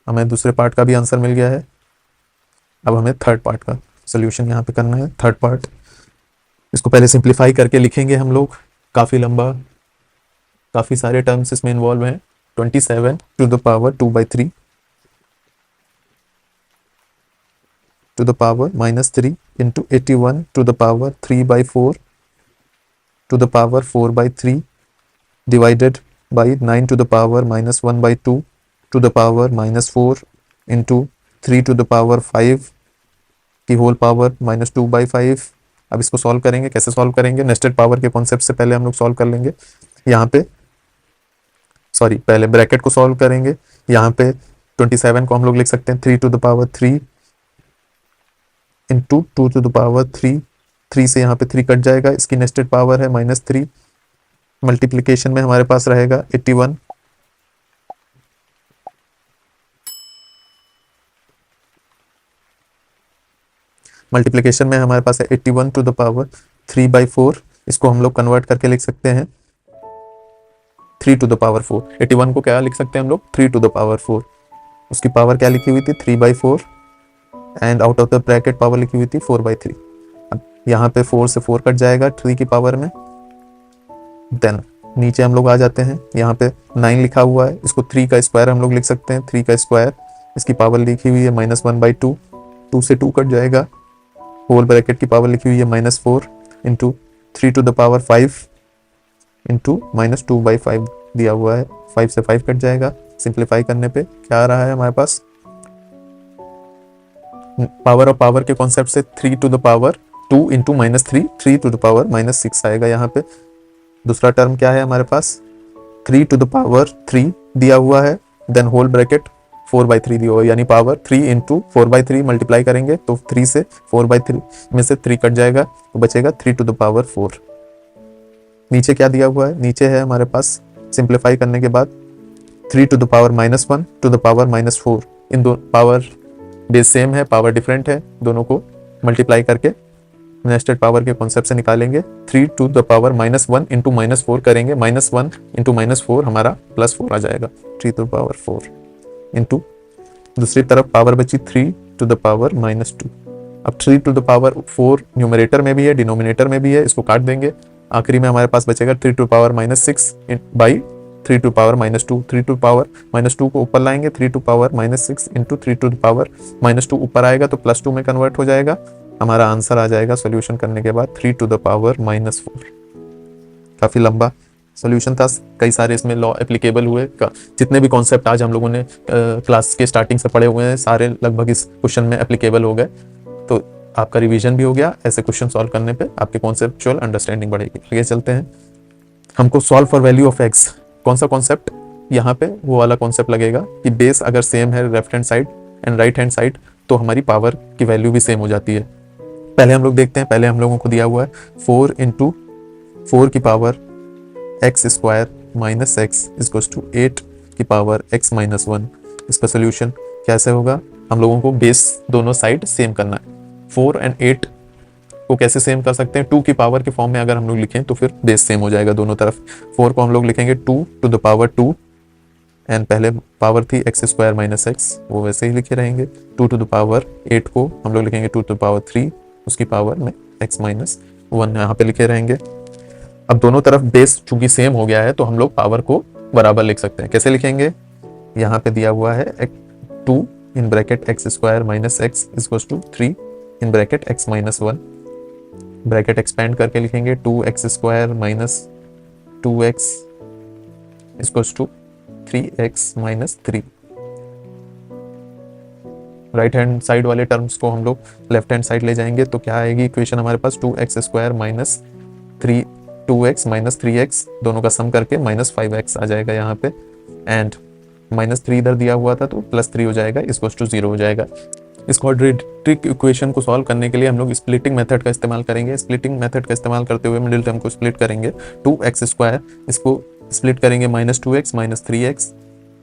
A: हमें दूसरे पार्ट का भी आंसर मिल गया है। अब हमें थर्ड पार्ट का सोल्यूशन यहाँ पे करना है। थर्ड पार्ट, इसको पहले सिंप्लीफाई करके लिखेंगे हम लोग, काफ़ी लंबा, काफ़ी सारे टर्म्स इसमें इन्वॉल्व हैं। 27 to the power 2/3 to the power -3 into 81 to the power 3/4 to the power 4/3 divided by 9 to the power -1/2 to the power -4 into 3 to the power 5 की होल पावर -2/5। अब इसको सॉल्व करेंगे, कैसे सॉल्व करेंगे, नेस्टेड पावर के कॉन्सेप्ट से पहले हम लोग सॉल्व कर लेंगे। यहाँ पे सॉरी पहले ब्रैकेट को सॉल्व करेंगे। यहाँ पे 27 को हम लोग लिख सकते हैं 3 to the power 3 into 2 to the power 3, 3 से यहाँ पे 3 कट जाएगा, इसकी नेस्टेड पावर है -3, मल्टीप्लीकेशन में हमारे पास रहेगा 81 मल्टीप्लिकेशन में हमारे पास है 81 टू द पावर 3/4, इसको हम लोग कन्वर्ट करके लिख सकते हैं 3 टू द पावर 4। 81 को क्या लिख सकते हैं हम लोग, 3 टू द पावर 4, उसकी पावर क्या लिखी हुई थी 3/4 and out of the bracket power लिखी हुई थी 4/3। अब यहाँ पे 4 से 4 कट जाएगा 3 की पावर में, देन नीचे हम लोग आ जाते हैं, यहाँ पे 9 लिखा हुआ है, इसको 3 का स्क्वायर हम लोग लिख सकते हैं, 3 का स्क्वायर, इसकी पावर लिखी हुई है -1/2, 2 से 2 कट जाएगा, होल ब्रैकेट की पावर लिखी हुई है -4 into 3 to the power 5 into -2/5 दिया हुआ है, 5 से 5 कट जाएगा, सिंप्लीफाई करने पे क्या आ रहा है हमारे पास, पावर और पावर के कॉन्सेप्ट से 3 to the power 2 into -3, 3 to the power -6 आएगा। यहाँ पे दूसरा टर्म क्या है हमारे पास, 3 टू द पावर 3 दिया हुआ है, देन होल ब्रैकेट 4/3 दिया हुआ है, यानी पावर 3 इंटू 4/3 मल्टीप्लाई करेंगे तो 3 से 4/3 में से 3 कट जाएगा, तो बचेगा 3 टू द पावर 4। नीचे क्या दिया हुआ है, नीचे है हमारे पास सिंप्लीफाई करने के बाद 3 to the power -1 to the power -4, इन दो पावर बेस सेम है, पावर डिफरेंट है, दोनों को मल्टीप्लाई करके नेस्टेड पावर के कॉन्सेप्ट से निकालेंगे। 3 टू द पावर -1 इंटू -4 करेंगे, -1 इंटू -4 हमारा +4 आ जाएगा, 3 टू द पावर 4 इंटू दूसरी तरफ पावर बची 3 टू द पावर -2। अब 3 टू द पावर 4 न्यूमरेटर में भी है, डिनोमिनेटर में भी है, इसको काट देंगे, आखिरी में हमारे पास बचेगा 3 to power -6 by 3 to power -2। 3 to power -2 को ऊपर लाएंगे, 3 to power -6 into 3 to power -2 ऊपर आएगा तो +2 में कन्वर्ट हो जाएगा, हमारा आंसर आ जाएगा सॉल्यूशन करने के बाद 3 टू द पावर -4। काफ़ी लंबा सॉल्यूशन था, कई सारे इसमें लॉ एप्लीकेबल हुए, जितने भी कॉन्सेप्ट आज हम लोगों ने क्लास के स्टार्टिंग से पढ़े हुए हैं सारे लगभग इस क्वेश्चन में एप्लीकेबल हो गए, तो आपका रिवीजन भी हो गया, ऐसे क्वेश्चन सॉल्व करने पे आपकी कॉन्सेप्चुअल अंडरस्टैंडिंग बढ़ेगी। आगे चलते हैं, हमको solve for value of x, कौन सा कॉन्सेप्ट यहाँ पे वो वाला कॉन्सेप्ट लगेगा कि बेस अगर सेम है left hand side and right hand side तो हमारी पावर की वैल्यू भी सेम हो जाती है। पहले हम लोग देखते हैं, पहले हम लोगों को दिया हुआ है 4 इंटू 4 की power x square minus x equals to 8 की पावर x माइनस 1। इसका सोल्यूशन कैसे होगा, हम लोगों को बेस दोनों साइड सेम करना है। 4 एंड 8 को कैसे सेम कर सकते हैं, 2 की पावर के फॉर्म में अगर हम लोग लिखें तो फिर बेस सेम हो जाएगा दोनों तरफ। 4 को हम लोग लिखेंगे 2 टू द पावर 2 एंड पहले पावर थी x स्क्वायर माइनस एक्स, वो वैसे ही लिखे रहेंगे। 2 टू द पावर 8 को हम लोग लिखेंगे 2 टू द पावर 3, उसकी पावर में x माइनस 1 यहाँ पे लिखे रहेंगे। अब दोनों तरफ बेस चूंकि सेम हो गया है तो हम लोग पावर को बराबर लिख सकते हैं। कैसे लिखेंगे, यहाँ पे दिया हुआ है 2 in bracket x square minus x equals to 3 in bracket x minus 1, bracket expand करके लिखेंगे 2x square minus 2x equals to 3x माइनस 3। राइट हैंड साइड वाले टर्म्स को हम लोग लेफ्ट हैंड साइड ले जाएंगे तो क्या आएगी इक्वेशन हमारे पास 2x square minus 2x minus 3x दोनों का सम करके माइनस 5x आ जाएगा यहाँ पे, एंड माइनस 3 इधर दिया हुआ था तो प्लस 3 हो जाएगा, इक्वल्स टू 0 हो जाएगा। इस क्वाड्रेटिक इक्वेशन को सॉल्व करने के लिए हम लोग स्प्लिटिंग मेथड का इस्तेमाल करेंगे। स्प्लिटिंग मेथड का इस्तेमाल करते हुए मिडिल टर्म को स्प्लिट करेंगे, 2x स्क्वायर इसको स्प्लिट करेंगे माइनस 2x माइनस 3x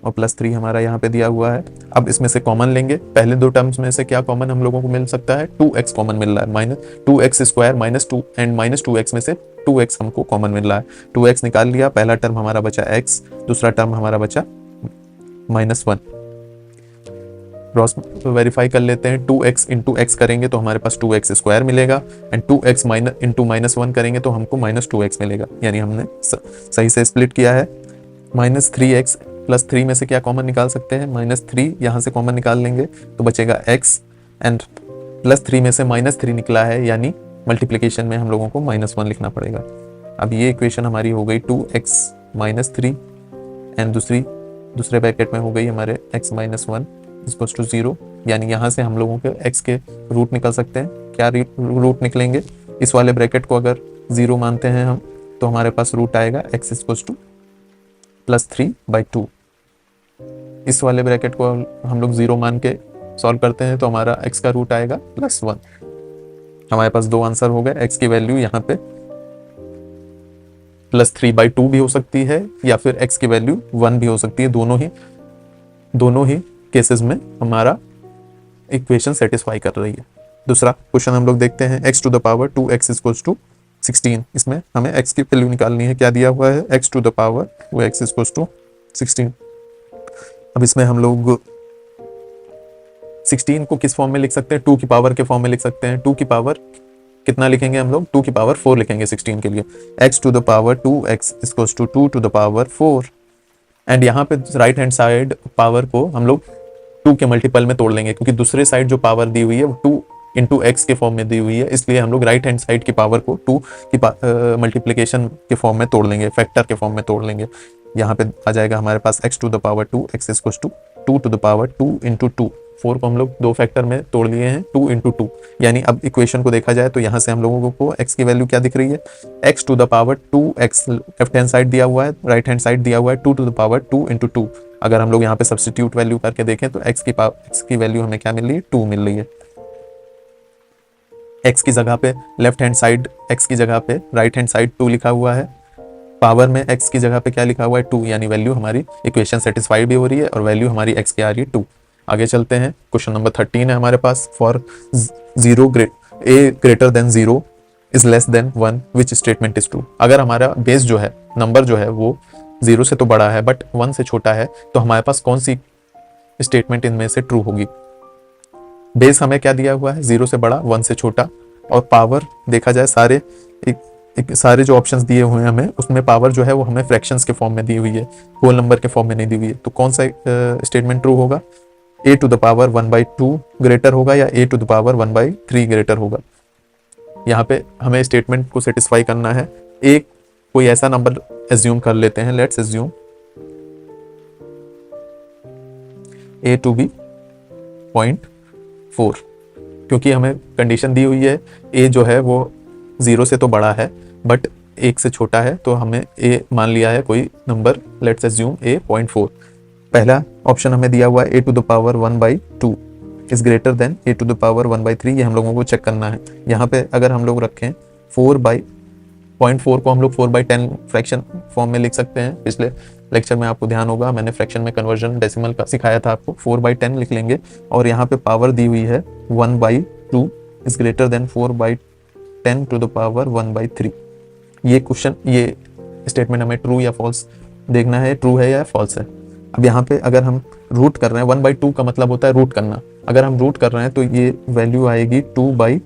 A: और प्लस 3 हमारा यहाँ पे दिया हुआ है। अब इसमें से कॉमन लेंगे, पहले दो टर्म्स में से क्या कॉमन हम लोगों को मिल सकता है, 2x कॉमन मिल रहा है, minus 2x square minus 2 and minus 2x में से 2x हमको कॉमन मिल रहा है। 2x निकाल लिया, पहला टर्म हमारा बचा x, दूसरा टर्म हमारा बचा माइनस 1। क्रॉस वेरीफाई कर लेते हैं, 2x इंटू एक्स करेंगे तो हमारे पास 2x स्क्वायर मिलेगा एंड 2x इंटू माइनस 1 करेंगे तो हमको माइनस 2x मिलेगा, यानी हमने सही से स्प्लिट किया है। माइनस 3x प्लस 3 में से क्या कॉमन निकाल सकते हैं, माइनस 3 यहाँ से कॉमन निकाल लेंगे तो बचेगा x एंड प्लस 3 में से माइनस 3 निकला है, यानी मल्टीप्लिकेशन में हम लोगों को माइनस 1 लिखना पड़ेगा। अब ये इक्वेशन हमारी हो गई 2x माइनस 3 एंड दूसरे ब्रैकेट में हो गई हमारे x माइनस 1 इक्वल्स टू 0, यानी यहाँ से हम लोगों के x के रूट निकल सकते हैं। क्या रूट निकलेंगे, इस वाले ब्रैकेट को अगर 0 मानते हैं हम तो हमारे पास रूट आएगा x इक्वल्स टू प्लस 3/2। इस वाले ब्रैकेट को हम लोग 0 मान के सॉल्व करते हैं तो हमारा x का रूट आएगा प्लस 1। हमारे पास दो आंसर हो गए, x की वैल्यू यहाँ पे प्लस 3/2 भी हो सकती है या फिर x की वैल्यू 1 भी हो सकती है। दोनों ही केसेस में हमारा इक्वेशन सेटिस्फाई कर रही है। दूसरा क्वेश्चन हम लोग देखते हैं, x to the power 2x equals to 16। इसमें हमें x की वैल्यू निकालनी है। क्या दिया हुआ है, x to the power 2x equals to 16। अब इसमें हम लोग 16 को किस फॉर्म में लिख सकते हैं, 2 की पावर के फॉर्म में लिख सकते हैं। 2 की पावर कितना लिखेंगे हम लोग, 2 की पावर 4 लिखेंगे 16 के लिए। x to the power 2x equals to 2 to the power 4 and यहाँ पे राइट हैंड साइड पावर को हम लोग 2 के मल्टीपल में तोड़ लेंगे, क्योंकि दूसरे साइड जो पावर दी हुई है वो 2 इंटू एक्स के फॉर्म में दी हुई है, इसलिए हम लोग राइट हैंड साइड की पावर को 2 की मल्टीप्लिकेशन के फॉर्म में तोड़ लेंगे, फैक्टर के फॉर्म में तोड़ लेंगे। यहाँ पे आ जाएगा हमारे पास x to the power 2 x equals to 2 to the power 2 into 2। 4 को हम लोग दो फैक्टर में तोड़ लिए हैं, 2 इंटू 2, यानी अब इक्वेशन को देखा जाए तो यहाँ से हम लोगों को x की वैल्यू क्या दिख रही है, x to the power 2x left hand side दिया हुआ है, राइट हैंड साइड दिया हुआ है 2 टू द पावर 2 इंटू 2। अगर हम लोग यहाँ पे सब्स्टिट्यूट वैल्यू करके देखें तो x की वैल्यू हमें क्या मिल रही है, 2 मिल रही है। x की जगह पे लेफ्ट हैंड साइड x की जगह पे राइट हैंड साइड 2 लिखा हुआ है, पावर में x की जगह पे क्या लिखा हुआ है, 2, यानी वैल्यू हमारी इक्वेशन सेटिस्फाइड भी हो रही है और वैल्यू हमारी x की आ रही है 2। आगे चलते हैं, क्वेश्चन नंबर 13 है हमारे पास, for a greater than 0 is less than 1 which statement is true. अगर हमारा बेस जो है, नंबर जो है वो 0 से तो बड़ा है बट 1 से छोटा है, तो हमारे पास कौन सी स्टेटमेंट इनमें से ट्रू होगी। बेस हमें क्या दिया हुआ है, 0 से बड़ा 1 से छोटा, और पावर देखा जाए सारे जो ऑप्शंस दिए हुए हैं हमें, उसमें पावर जो है वो हमें फ्रैक्शंस के फॉर्म में दी हुई है, होल नंबर के फॉर्म में नहीं दी हुई है। तो कौन सा स्टेटमेंट ट्रू होगा, a to the power 1/2 greater होगा या a to the power 1/3 greater होगा। यहाँ पे हमें स्टेटमेंट को सेटिस्फाई करना है। एक कोई ऐसा नंबर एज्यूम कर लेते हैं, let's assume a to be 0.4, क्योंकि हमें कंडीशन दी हुई है a जो है वो 0 से तो बड़ा है बट 1 से छोटा है, तो हमें a मान लिया है कोई नंबर, लेट्स एज्यूम a 0.4। पहला ऑप्शन हमें दिया हुआ है a to the power 1/2 is greater than a to the power 1/3, ये हम लोगों को चेक करना है। यहाँ पे अगर हम लोग रखें 0.4 को हम लोग 4/10 फ्रैक्शन फॉर्म में लिख सकते हैं। पिछले लेक्चर में आपको ध्यान होगा, मैंने फ्रैक्शन में कन्वर्जन डेसिमल का सिखाया था आपको। 4/10 लिख लेंगे और यहाँ पे पावर दी हुई है 1/2 is greater than 4/10 to the power 1/3। ये क्वेश्चन, ये स्टेटमेंट हमें ट्रू या फॉल्स देखना है, ट्रू है या फॉल्स है। अब यहाँ पे अगर हम रूट कर रहे हैं, 1/2 का मतलब होता है रूट करना, अगर हम रूट कर रहे हैं तो ये वैल्यू आएगी 2/10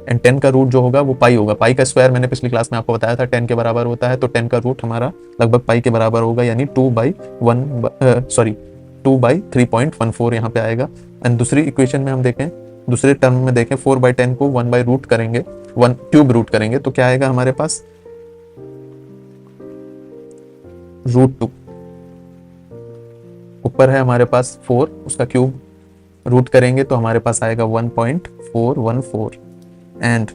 A: एंड 10 का रूट जो होगा वो पाई होगा। पाई का स्क्वायर मैंने पिछली क्लास में आपको बताया था 10 के बराबर होता है, तो 10 का रूट हमारा लगभग पाई के बराबर होगा, यानी 2/3.14 यहाँ पे आएगा। एंड दूसरी इक्वेशन में हम देखें, दूसरे टर्म में देखें 4/10 को 1/रूट करेंगे, 1 क्यूब रूट करेंगे तो क्या आएगा हमारे पास, √2। ऊपर है हमारे पास 4, उसका क्यूब रूट करेंगे तो हमारे पास आएगा 1.414। एंड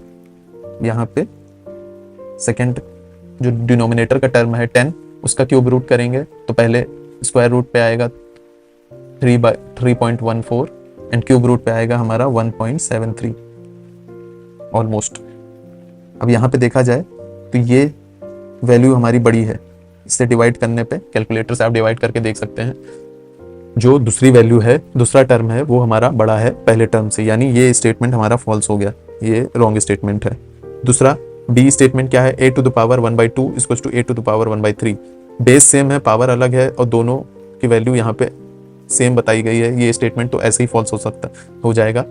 A: यहाँ पे सेकेंड जो डिनोमिनेटर का टर्म है 10, उसका क्यूब रूट करेंगे तो पहले स्क्वायर रूट पे आएगा 3/3.14 एंड क्यूब रूट पे आएगा हमारा 1.73 ऑलमोस्ट। अब यहाँ पे देखा जाए तो ये वैल्यू हमारी बड़ी है, इससे डिवाइड करने पे कैलकुलेटर से आप डिवाइड करके देख सकते हैं, जो दूसरी वैल्यू है, दूसरा टर्म है वो हमारा बड़ा है पहले टर्म से, यानी ये स्टेटमेंट हमारा फॉल्स हो गया, ये रॉन्ग स्टेटमेंट है। दूसरा बी स्टेटमेंट क्या है, a⁴ 1/2 = a⁴ 1/3। बेस सेम है, पावर अलग है और दोनों की वैल्यू यहाँ पे सेम बताई गई है, ये स्टेटमेंट तो ऐसे ही फॉल्स हो जाएगा।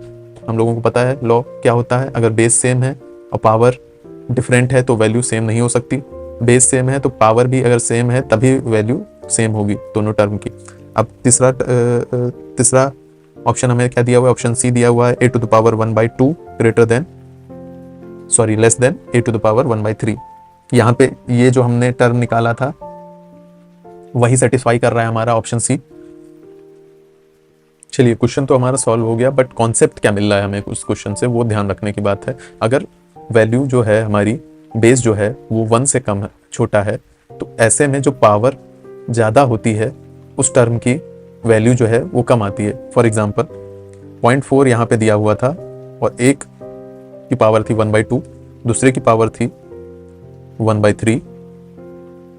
A: हम लोगों को पता है लॉ क्या होता है, अगर बेस सेम है और पावर डिफरेंट है तो वैल्यू सेम नहीं हो सकती। बेस सेम है तो पावर भी अगर सेम है तभी वैल्यू सेम होगी दोनों टर्म की। अब तीसरा ऑप्शन हमें क्या दिया हुआ है, ऑप्शन सी दिया हुआ है a⁴ 1/2 लेस देन a⁴ 1/3। यहाँ पे ये जो हमने टर्म निकाला था वही सेटिस्फाई कर रहा है हमारा ऑप्शन सी। चलिए क्वेश्चन तो हमारा सॉल्व हो गया, बट कॉन्सेप्ट क्या मिल रहा है हमें उस क्वेश्चन से, वो ध्यान रखने की बात है। अगर वैल्यू जो है हमारी बेस जो है वो 1 से कम है, छोटा है, तो ऐसे में जो पावर ज़्यादा होती है उस टर्म की वैल्यू जो है वो कम आती है। फॉर एग्जांपल 0.4 यहाँ पे दिया हुआ था और एक की पावर थी 1/2, दूसरे की पावर थी 1/3।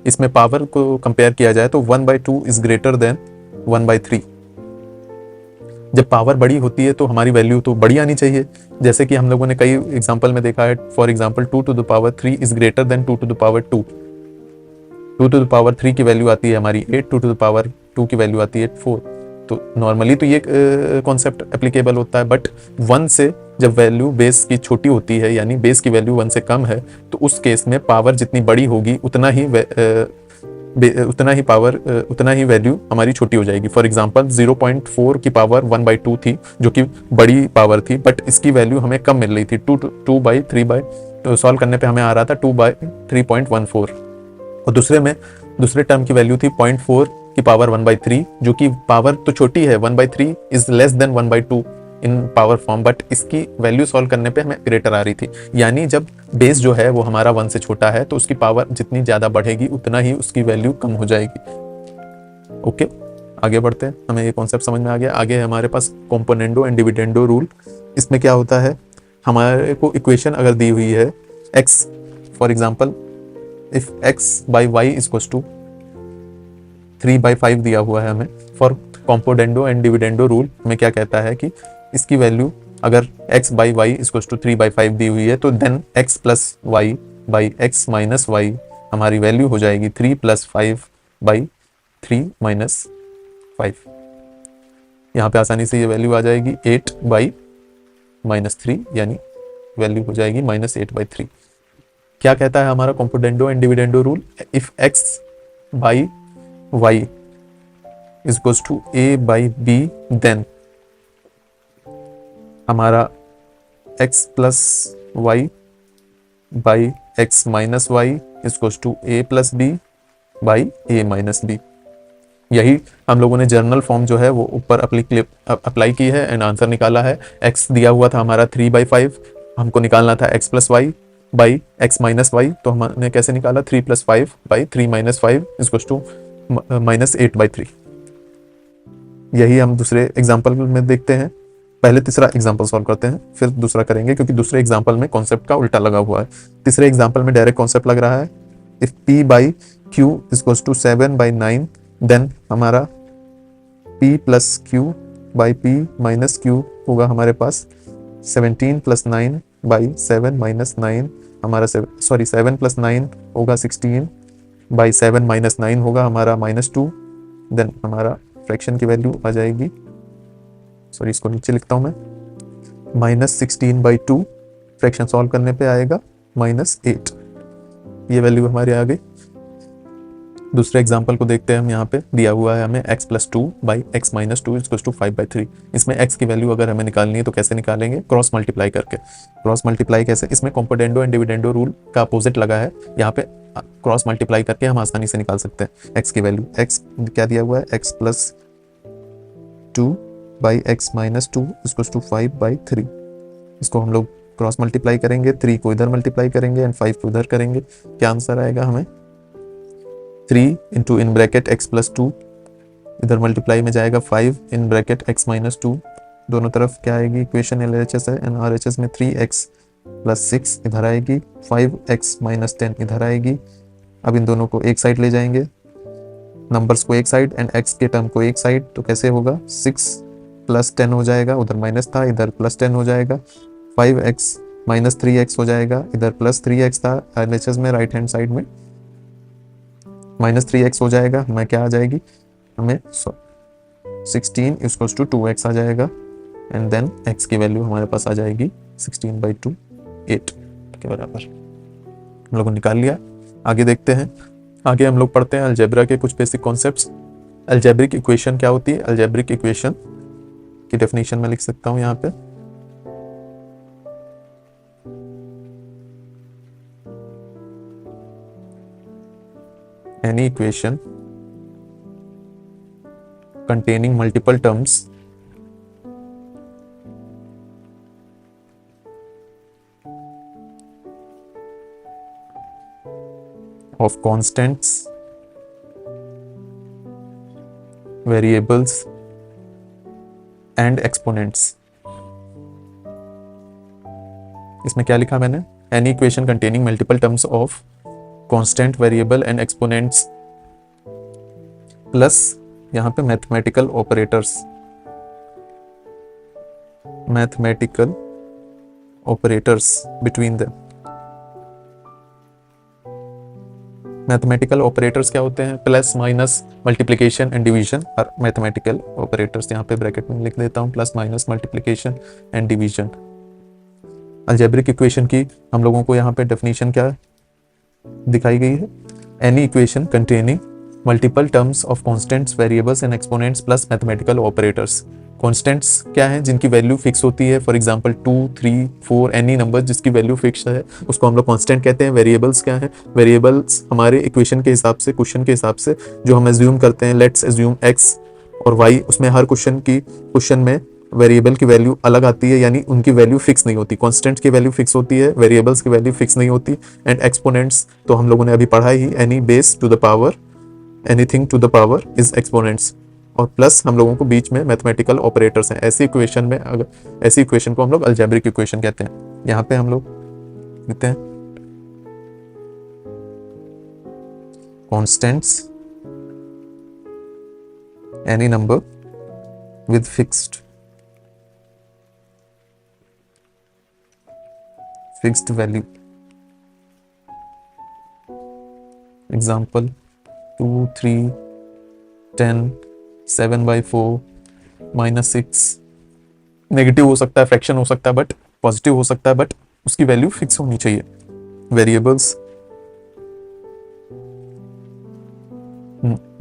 A: इसमें पावर को कंपेयर किया जाए तो 1/2 इज ग्रेटर देन 1/3। जब पावर बड़ी होती है तो हमारी वैल्यू तो बड़ी आनी चाहिए, जैसे कि हम लोगों ने कई एग्जांपल में देखा है। For example 2⁵ is greater then 2⁵2। 2⁵3 की वैल्यू आती है हमारी 8, 2⁵2 की वैल्यू आती है 4। तो नॉर्मली तो ये कॉन्सेप्ट एप्लीकेबल होता है, बट 1 से जब वैल्यू बेस की छोटी होती है, यानी बेस की वैल्यू 1 से कम है, तो उस केस में पावर जितनी बड़ी होगी उतना ही वैल्यू हमारी छोटी हो जाएगी। फॉर एग्जांपल 0.4 की पावर 1/2 थी, जो कि बड़ी पावर थी, बट इसकी वैल्यू हमें कम मिल रही थी। 2/3 सॉल्व करने पे हमें आ रहा था 2/3.14। और दूसरे टर्म की वैल्यू थी 0.4 की पावर 1/3, जो कि पावर तो छोटी है, 1/3 is less then 1/2 in power form, but इसकी वैल्यू सॉल्व करने पे हमें ग्रेटर आ रही थी। यानी जब बेस जो है वो हमारा 1 से छोटा है तो उसकी पावर जितनी ज़्यादा बढ़ेगी उतना ही उसकी वैल्यू कम हो जाएगी। ओके, आगे बढ़ते हैं, हमें ये कॉन्सेप्ट समझ में आ गया। आगे है हमारे पास कॉम्पोनेंडो एंड डिविडेंडो रूल। इसमें क्या होता है, हमारे को इक्वेशन अगर दी हुई है x, for example if x/y = 3/5 दिया हुआ है हमें, for componendo and dividendo rule हमें क्या कहता है कि इसकी वैल्यू अगर x/y = 3/5 दी हुई है तो देन x + y/x - y हमारी वैल्यू हो जाएगी 3 + 5/3 - 5। यहाँ पे आसानी से ये वैल्यू आ जाएगी 8/-3, यानी वैल्यू हो जाएगी -8/3। क्या कहता है हमारा componendo and dividendo rule, if x/y = a/b then हमारा x + y/x - y = a + b/a - b। यही हम लोगों ने जर्नल फॉर्म जो है वो ऊपर अप्लाई की है एंड आंसर निकाला है। x दिया हुआ था हमारा 3/5, हमको निकालना था x + y/x - y, तो हमने कैसे निकाला 3 + 5/3 - 5 = -8/3। यही हम दूसरे एग्जाम्पल में देखते हैं। पहले तीसरा एग्जाम्पल सॉल्व करते हैं, फिर दूसरा करेंगे, क्योंकि दूसरे एग्जाम्पल में कॉन्सेप्ट का उल्टा लगा हुआ है। तीसरे एग्जाम्पल में डायरेक्ट कॉन्सेप्ट लग रहा है। इफ p/q = 7/9 देन हमारा p + q/p - q होगा हमारे पास 17 + 9/7 - 9 हमारा 7 + 9 होगा 16/7 - 9 होगा हमारा -2। देन हमारा फ्रैक्शन की वैल्यू आ जाएगी, इसको नीचे लिखता हूं मैं, -16/2 फ्रैक्शन सॉल्व करने पे आएगा -8, ये वैल्यू हमारी आ गई। दूसरे एग्जाम्पल को देखते हैं हम। यहाँ पे दिया हुआ है हमें x + 2 / x - 2 = 5/3। इसमें x की वैल्यू अगर हमें निकालनी है तो कैसे निकालेंगे? क्रॉस मल्टीप्लाई करके। क्रॉस मल्टीप्लाई कैसे? इसमें कॉम्पोडेंडो एंड डिविडेंडो रूल का अपोजिट लगा है, यहाँ पे क्रॉस मल्टीप्लाई करके हम आसानी से निकाल सकते हैं x की वैल्यू। x क्या दिया हुआ है? x + 2 / x - 2 = 5/3। इसको हम लोग क्रॉस मल्टीप्लाई करेंगे, 3 को इधर मल्टीप्लाई करेंगे एंड 5 को उधर करेंगे। क्या आंसर आएगा हमें? 3 × इन ब्रैकेट x + 2, इधर मल्टीप्लाई में जाएगा 5 इन ब्रैकेट x - 2, दोनों तरफ क्या आएगी? इक्वेशन LHS है एंड RHS में 3x + 6 इधर आएगी, 5x - 10 इधर आएगी। अब इन दोनों को एक साइड ले जाएंगे, नंबर्स को एक साइड एंड x के टर्म को एक साइड, तो कैसे होगा? 6 + 10 हो जाएगा, उधर माइनस था इधर +10 हो जाएगा। 5x - 3x हो जाएगा, इधर +3x था LHS में राइट हैंड साइड में, -3x हो जाएगा। हमें क्या आ जाएगी? हमें 16 = 2x आ जाएगा एंड देन x की वैल्यू हमारे पास आ जाएगी 16/2, 8 के बराबर। हम लोगों ने निकाल लिया। आगे देखते हैं। आगे हम लोग पढ़ते हैं अलजेब्रा के कुछ बेसिक कॉन्सेप्ट्स। अलजेब्रिक इक्वेशन क्या होती है? अलजेब्रिक इक्वेशन की डेफिनेशन में लिख सकता हूं यहाँ पे। Any equation containing multiple terms of constants, variables and exponents। इसमें क्या लिखा मैंने? Any equation containing multiple terms of constant, variable and exponents plus यहाँ पे mathematical operators, mathematical operators between them. Mathematical operators क्या होते हैं? Plus, minus, multiplication and division और मैथमेटिकल ऑपरेटर्स। यहाँ पे ब्रैकेट में लिख देता हूँ, plus, minus, multiplication and division. Algebraic equation की हम लोगों को यहाँ पे डेफिनेशन क्या दिखाई गई है? Any equation containing multiple terms of constants, variables and exponents plus mathematical operators. Constants क्या है? जिनकी वैल्यू फिक्स होती है, फॉर एग्जांपल 2, 3, 4 एनी नंबर जिसकी वैल्यू फिक्स है उसको हम लोग कॉन्स्टेंट कहते हैं। वेरिएबल्स क्या है? वेरिएबल्स हमारे इक्वेशन के हिसाब से, क्वेश्चन के हिसाब से जो हम एज्यूम करते हैं, लेट्स एज्यूम x और y, उसमें हर क्वेश्चन में वेरिएबल की वैल्यू अलग आती है, यानी उनकी वैल्यू फिक्स नहीं होती। कॉन्स्टेंट की वैल्यू फिक्स होती है, वेरिएबल्स की वैल्यू फिक्स नहीं होती। एंड एक्सपोनेंट्स तो हम लोगों ने अभी पढ़ा ही, any base to the power, anything to the power is exponents. और प्लस हम लोगों को बीच में मैथमेटिकल ऑपरेटर्स हैं। ऐसी इक्वेशन में, अगर ऐसी इक्वेशन को हम लोग अलजेब्रिक इक्वेशन कहते हैं। यहाँ पे हम लोग लिखते हैं constants, any number with fixed value. Example 2, 3, 10, 7/4, -6। Negative हो सकता है, फ्रैक्शन हो सकता है, बट पॉजिटिव हो सकता है, बट उसकी वैल्यू फिक्स होनी चाहिए। Variables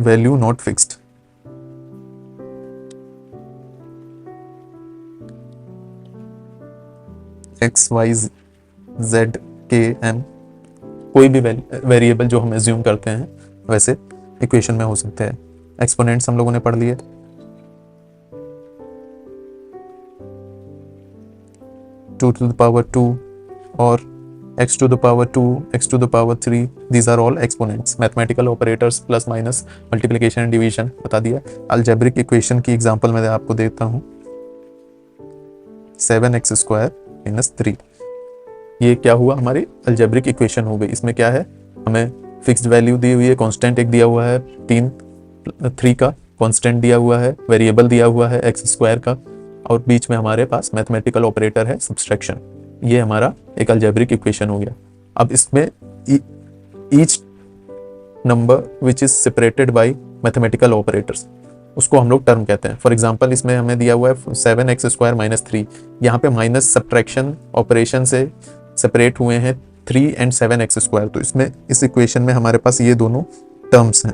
A: value not fixed. x, y, z, k, m, कोई भी वेरिएबल जो हम एज्यूम करते हैं वैसे इक्वेशन में हो सकते हैं। एक्सपोनेंट्स हम लोगों ने पढ़ लिए। टू टू द पावर 2 और x to the power 2, x to the power 3, these are all exponents। Mathematical operators, plus, minus, multiplication and division बता दिया। अलजेब्रिक इक्वेशन की एग्जांपल मैं आपको देता हूँ। 7x² - 3, ये क्या हुआ? हमारी अलजेब्रिक इक्वेशन हो गई। इसमें क्या है? हमें फिक्स्ड वैल्यू दी हुई है, कांस्टेंट एक दिया हुआ है 3 का कांस्टेंट दिया हुआ है, वेरिएबल दिया हुआ है x² का, और बीच में हमारे पास मैथमेटिकल ऑपरेटर है सब्सट्रैक्शन। ये हमारा एक अलजेब्रिक इक्वेशन हो गया। अब इसमें each number which is separated by mathematical operators, उसको हम लोग टर्म कहते हैं। फॉर एग्जाम्पल इसमें हमें दिया हुआ है 7x² - 3, यहाँ पे माइनस सब्ट्रैक्शन ऑपरेशन से सेपरेट हुए हैं 3 and 7x², तो इसमें इस इक्वेशन में हमारे पास ये दोनों टर्म्स हैं।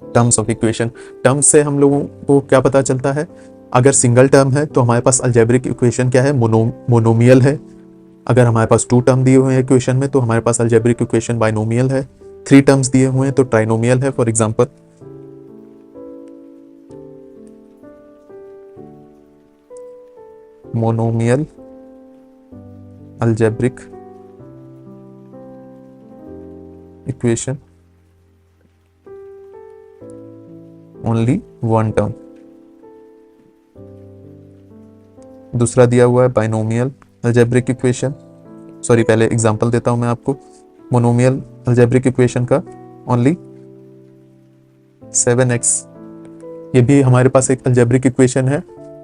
A: टर्म्स ऑफ इक्वेशन, टर्म्स से हम लोगों को क्या पता चलता है, अगर सिंगल टर्म है तो हमारे पास अलजेब्रिक इक्वेशन क्या है, मोनोमियल है। अगर हमारे पास 2 टर्म दिए हुए हैं इक्वेशन में तो हमारे पास अलजेब्रिक इक्वेशन बाइनोमियल है। 3 टर्म्स दिए हुए हैं तो ट्राइनोमियल है। For example monomial algebraic equation only 1 term. दूसरा दिया हुआ है बाइनोमियल अलजेब्रिक इक्वेशन, सॉरी पहले एग्जांपल देता हूं मैं आपको। मोनोमियल अलजेब्रिक इक्वेशन का ओनली 7x, ये भी हमारे पास एक अलजेब्रिक इक्वेशन है,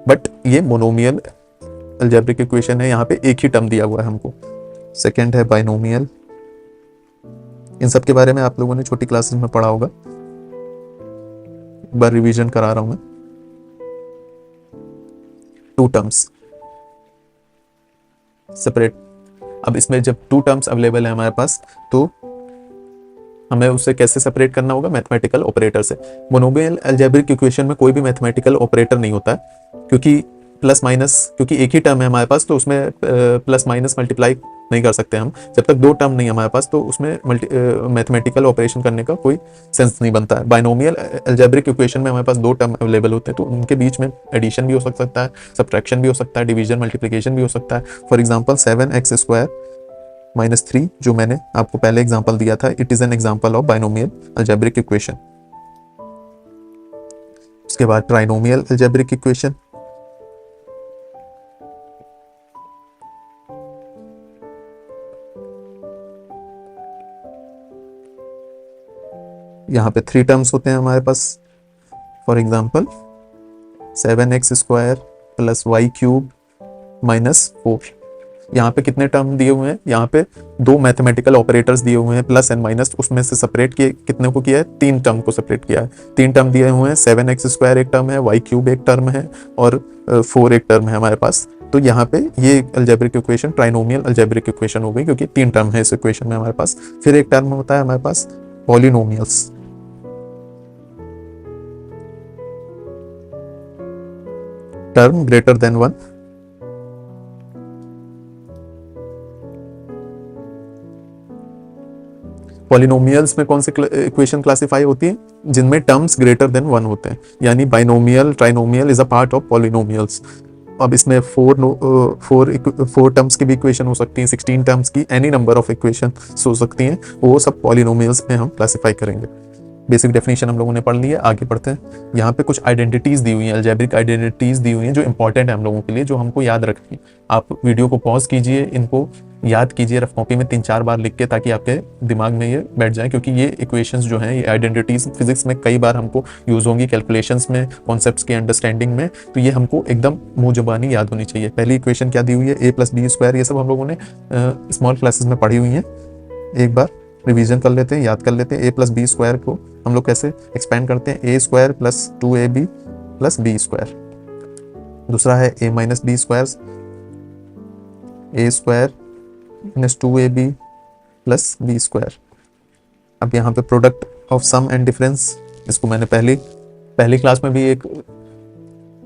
A: बट ये मोनोमियल अलजेब्रिक इक्वेशन है, यहाँ पे एक ही टर्म दिया हुआ है हमको। सेकंड है बाइनोमियल, इन सब के बारे में आप लोगों ने छोटी क्लासेस में पढ़ा होगा, एक बार रिवीजन करा रहा हूं मैं। 2 टर्म्स सेपरेट, अब इसमें जब 2 टर्म्स अवेलेबल है हमारे पास तो हमें उससे कैसे सेपरेट करना होगा, मैथमेटिकल ऑपरेटर से। मोनोमियल अलजेब्रिक इक्वेशन में कोई भी मैथमेटिकल ऑपरेटर नहीं होता है, क्योंकि प्लस माइनस, क्योंकि एक ही टर्म है हमारे पास तो उसमें प्लस माइनस मल्टीप्लाई नहीं कर सकते हम। जब तक 2 टर्म नहीं है हमारे पास तो उसमें मैथमेटिकल ऑपरेशन करने का कोई सेंस नहीं बनता है। बाइनोमियल अलजेब्रिक इक्वेशन में हमारे पास 2 टर्म अवेलेबल होते हैं तो उनके बीच में एडिशन भी हो सकता है, सब्ट्रैक्शन भी हो सकता है, डिवीजन मल्टीप्लिकेशन भी हो सकता है। फॉर एग्जाम्पल 7x² - 3 जो मैंने आपको पहले एग्जाम्पल दिया था, it is an example of binomial algebraic equation. उसके बाद ट्राइनोमियल अलजेब्रिक इक्वेशन, यहाँ पे 3 टर्म्स होते हैं हमारे पास। फॉर एग्जाम्पल 7x² + y³ - 4, यहाँ पे कितने टर्म दिए हुए हैं, यहाँ पे 2 मैथमेटिकल ऑपरेटर्स दिए हुए हैं, प्लस एंड माइनस, उसमें से सेपरेट किए, कितने को किया है, 3 टर्म को सेपरेट किया है। 3 टर्म दिए हुए हैं, 7x² एक टर्म है, y³ एक टर्म है और 4 एक टर्म है हमारे पास। तो यहाँ पे ये algebraic equation trinomial algebraic equation हो गई, क्योंकि 3 टर्म है इस इक्वेशन में हमारे पास। फिर एक टर्म होता है हमारे पास polynomials, term greater than 1। Polynomials में कौन सी इक्वेशन क्लासिफाई होती है, जिनमें टर्म्स ग्रेटर देन 1 होते हैं, यानी binomial trinomial is a part of polynomials. अब इसमें 4 टर्म्स की भी इक्वेशन हो सकती है, 16 टर्म्स की, एनी नंबर ऑफ इक्वेशन हो सकती हैं, वो सब पॉलिनोमियल्स में हम क्लासिफाई करेंगे। बेसिक डेफिनेशन हम लोगों ने पढ़ ली है, आगे पढ़ते हैं। यहाँ पे कुछ आइडेंटिटीज दी हुई हैं, अलजेब्रिक आइडेंटिटीज दी हुई हैं जो इंपॉर्टेंट है हम लोगों के लिए, जो हमको याद रखनी। आप वीडियो को पॉज कीजिए, इनको याद कीजिए रफ कॉपी में 3-4 बार लिख के, ताकि आपके दिमाग में ये बैठ जाए, क्योंकि ये इक्वेशंस जो हैं, ये आइडेंटिटीज फिजिक्स में कई बार हमको यूज होंगी, कैलकुलेशंस में, कॉन्सेप्ट्स की अंडरस्टैंडिंग में, तो ये हमको एकदम मुंह जुबानी याद होनी चाहिए। पहली इक्वेशन क्या दी हुई है, a + b², ये सब हम लोगों ने स्मॉल क्लासेस में पढ़ी हुई हैं। एक बार रिवीजन कर लेते हैं, याद कर लेते हैं। a + b² को हम लोग कैसे एक्सपेंड करते हैं, a² + 2ab + b²। दूसरा है a - b², a² - 2ab + b²। अब यहाँ पे product of sum and difference, इसको मैंने पहली क्लास में भी, एक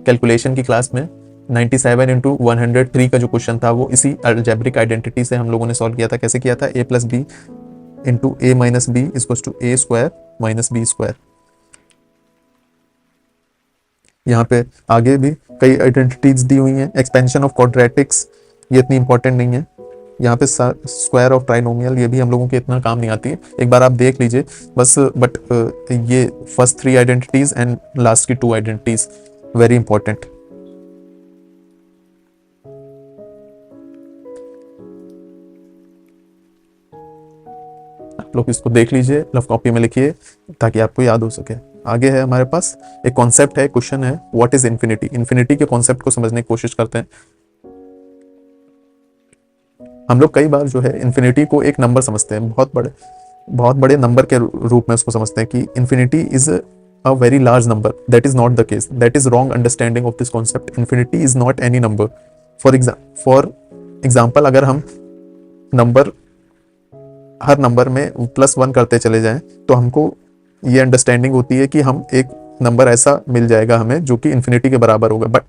A: कैलकुलेशन की क्लास में 97 × 103 का जो क्वेश्चन था वो इसी अलजेब्रिक आइडेंटिटी से हम लोगों ने सॉल्व किया था। कैसे किया था, a + b × a - b = a² - b²। यहाँ पे आगे भी कई आइडेंटिटीज दी हुई हैं। एक्सपेंशन ऑफ क्वाड्रेटिक्स, ये इतनी इंपॉर्टेंट नहीं है। यहाँ पे स्क्वायर ऑफ ट्राइनोमियल, ये भी हम लोगों के इतना काम नहीं आती है, एक बार आप देख लीजिए बस। बट ये फर्स्ट 3 आइडेंटिटीज एंड लास्ट की 2 आइडेंटिटीज वेरी इंपॉर्टेंट। आप लोग इसको देख लीजिए, रफ कॉपी में लिखिए ताकि आपको याद हो सके। आगे है हमारे पास एक कॉन्सेप्ट है, क्वेश्चन है, व्हाट इज इन्फिनिटी। इन्फिनिटी के कॉन्सेप्ट को समझने की कोशिश करते हैं। हम लोग कई बार जो है इन्फिनिटी को एक नंबर समझते हैं, बहुत बड़े बहुत बड़े नंबर के रूप में उसको समझते हैं कि infinity is a very large number. That is not the case. That is wrong understanding of this concept. Infinity is not any number. For example, अगर हम नंबर हर नंबर में +1 करते चले जाएं तो हमको ये अंडरस्टैंडिंग होती है कि हम एक नंबर ऐसा मिल जाएगा हमें जो कि इन्फिनिटी के बराबर होगा. But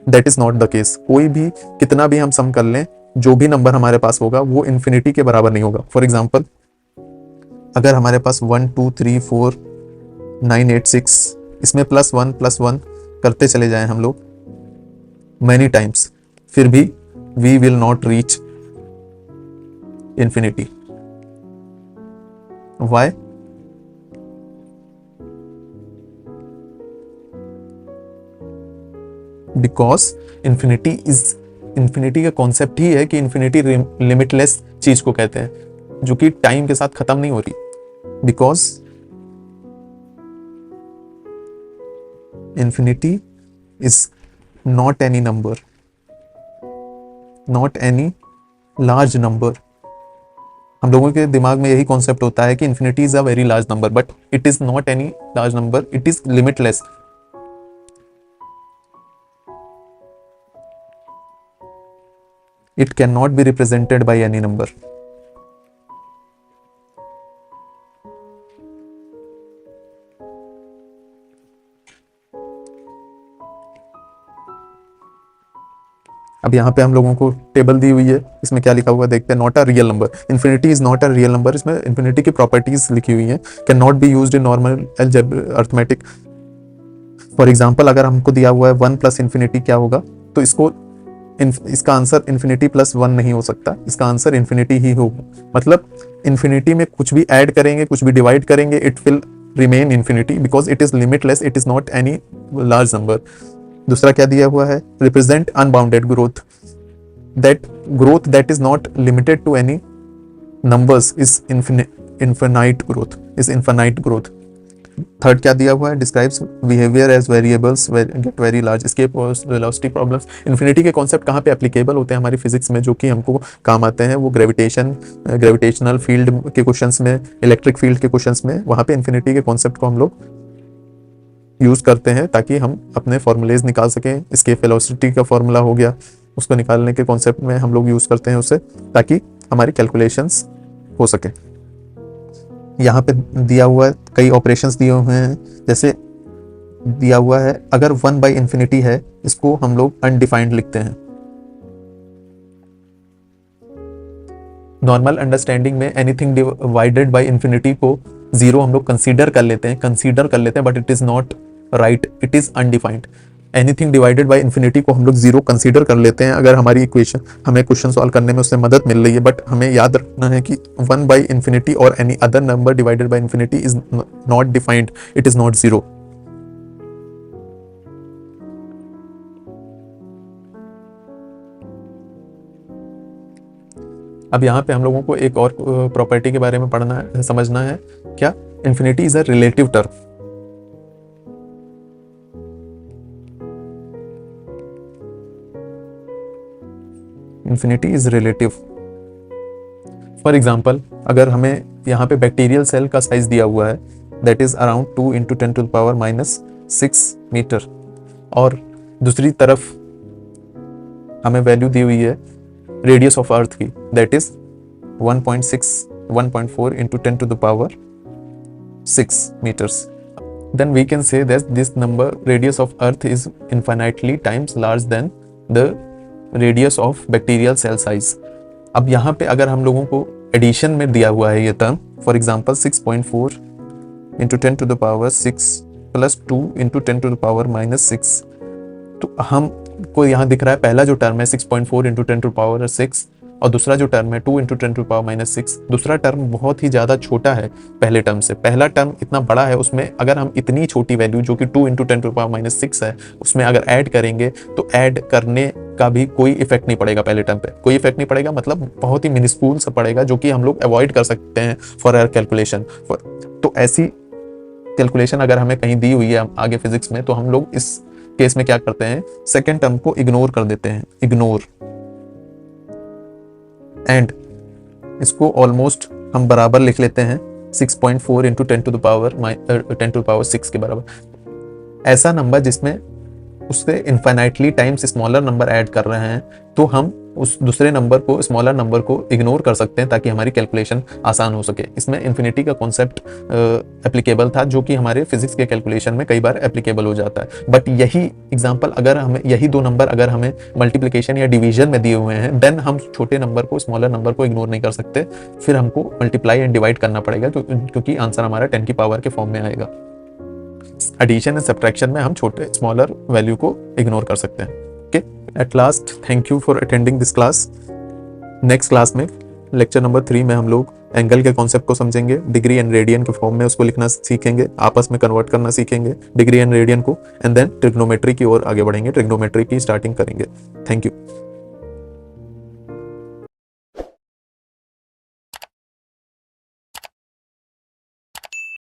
A: that is not the case. कोई भी कितना भी हम सम कर लें, जो भी नंबर हमारे पास होगा वो इन्फिनिटी के बराबर नहीं होगा. फॉर एग्जाम्पल, अगर हमारे पास 1 2 3 4 9 8 6 इसमें +1 करते चले जाएं हम लोग मैनी टाइम्स, फिर भी we will not reach infinity. Why? Because infinity का कॉन्सेप्ट ही है कि infinity लिमिटलेस चीज को कहते हैं जो कि टाइम के साथ खत्म नहीं हो रही. Because infinity is not any number, not any large number. हम लोगों के दिमाग में यही कॉन्सेप्ट होता है कि infinity is a very large number, but it is not any large number, it is limitless. It can not be represented by any number. अब यहाँ पे हम लोगों को टेबल दी हुई है, इसमें क्या लिखा हुआ देखते हैं. Not a real number. Infinity is not a real number. इसमें इन्फिनिटी की प्रॉपर्टीज लिखी हुई हैं. Can not be used in normal arithmetic. For example, अगर हमको दिया हुआ है 1 + इन्फिनिटी क्या होगा, तो इसका आंसर इन्फिनिटी +1 नहीं हो सकता. इसका आंसर इन्फिनिटी ही होगा. मतलब इन्फिनिटी में कुछ भी ऐड करेंगे, कुछ भी डिवाइड करेंगे, it will remain infinity because it is limitless. It is not any large number. दूसरा क्या दिया हुआ है, represent unbounded growth. That growth that is not limited to any numbers is infinite growth. Third क्या दिया हुआ है, describes behaviour as variables get very large. Escape velocity problems. Infinity के कॉन्सेप्ट कहाँ पे एप्लीकेबल होते हैं हमारी फिजिक्स में, जो कि हमको काम आते हैं, वो ग्रेविटेशनल फील्ड के क्वेश्चंस में, इलेक्ट्रिक फील्ड के क्वेश्चंस में. वहाँ पे इन्फिनिटी के कॉन्सेप्ट को हम लोग यूज करते हैं ताकि हम अपने फॉर्मूलेज निकाल सकें. एस्केप वेलोसिटी का फॉर्मूला हो गया, उसको निकालने के कॉन्सेप्ट में हम लोग यूज करते हैं उसे, ताकि हमारी कैलकुलेशंस हो सके. यहाँ पे दिया हुआ है, कई ऑपरेशंस दिए हुए हैं. जैसे दिया हुआ है, अगर 1/∞ है, इसको हम लोग अनडिफाइंड लिखते हैं. नॉर्मल अंडरस्टैंडिंग में एनीथिंग डिवाइडेड बाय इन्फिनिटी को 0 हम लोग कंसीडर कर लेते हैं, but it is not right. It is undefined. Anything divided by infinity को हम लोग 0 कंसीडर कर लेते हैं अगर हमें क्वेश्चन सॉल्व करने में उससे मदद मिल रही है. बट हमें याद रखना है कि 1/∞ और any other number divided by infinity is not defined. It is not 0. अब यहाँ पे हम लोगों को एक और प्रॉपर्टी के बारे में समझना है. क्या? Infinity is a relative term. Infinity is relative. For example, अगर हमें यहाँ पे बैक्टीरियल सेल का साइज दिया हुआ है, दैट इज अराउंड 2 × 10⁻⁻6 मीटर, और दूसरी तरफ हमें वैल्यू दी हुई है रेडियस ऑफ अर्थ की, that is 1.4 × 10⁻6 meters. Then we can say that this number, radius of earth, is infinitely times larger than the radius of bacterial cell size. अब यहाँ पे अगर हम लोगों को एडिशन में दिया हुआ है ये टर्म, फॉर एग्जाम्पल 6.4 × 10⁻6 + 2 × 10⁻6, तो हम को यहाँ दिख रहा है पहला जो टर्म है 6.4 × 10⁻6 और दूसरा जो टर्म है 2 × 10⁻6. दूसरा टर्म बहुत ही ज़्यादा छोटा है पहले टर्म से. पहला टर्म इतना बड़ा है, उसमें अगर हम इतनी छोटी वैल्यू जो कि 2 × 10⁻6 है उसमें अगर ऐड करेंगे तो ऐड करने का भी कोई इफेक्ट नहीं पड़ेगा. पहले टर्म पे कोई इफेक्ट नहीं पड़ेगा, मतलब बहुत ही मिनिस्कूल सा पड़ेगा, जो कि हम लोग अवॉइड कर सकते हैं फॉर आवर कैलकुलेशन. तो ऐसी कैलकुलेशन अगर हमें कहीं दी हुई है आगे फिजिक्स में, तो हम लोग इस केस में क्या करते हैं, सेकेंड टर्म को इग्नोर कर देते हैं, एंड इसको ऑलमोस्ट हम बराबर लिख लेते हैं 6.4 इंटू 10 to the power 6 के बराबर। ऐसा नंबर जिसमें उससे infinitely times smaller number add कर रहे हैं, तो हम उस दूसरे नंबर को, स्मॉलर नंबर को इग्नोर कर सकते हैं ताकि हमारी कैलकुलेशन आसान हो सके। इसमें इन्फिनिटी का कॉन्सेप्ट एप्लीकेबल था, जो कि हमारे फिजिक्स के कैलकुलेशन में कई बार एप्लीकेबल हो जाता है। बट यही एग्जांपल अगर हमें, यही दो नंबर अगर हमें मल्टीप्लिकेशन या डिवीजन में दिए हुए हैं, देन हम छोटे नंबर को, स्मॉलर नंबर को इग्नोर नहीं कर सकते, फिर हमको मल्टीप्लाई एंड डिवाइड करना पड़ेगा, क्योंकि आंसर हमारा 10 की पावर के फॉर्म में आएगा। एडिशन एंड सब्ट्रैक्शन में हम छोटे स्मॉलर वैल्यू को इग्नोर कर सकते हैं। Okay, at last thank you for attending this class. Next class में लेक्चर नंबर 3 में हम लोग एंगल के कॉन्सेप्ट को समझेंगे, डिग्री एंड रेडियन के फॉर्म में उसको लिखना सीखेंगे, आपस में कन्वर्ट करना सीखेंगे डिग्री एंड रेडियन को, एंड देन ट्रिग्नोमेट्री की ओर आगे बढ़ेंगे, ट्रिग्नोमेट्री की स्टार्टिंग करेंगे। Thank you.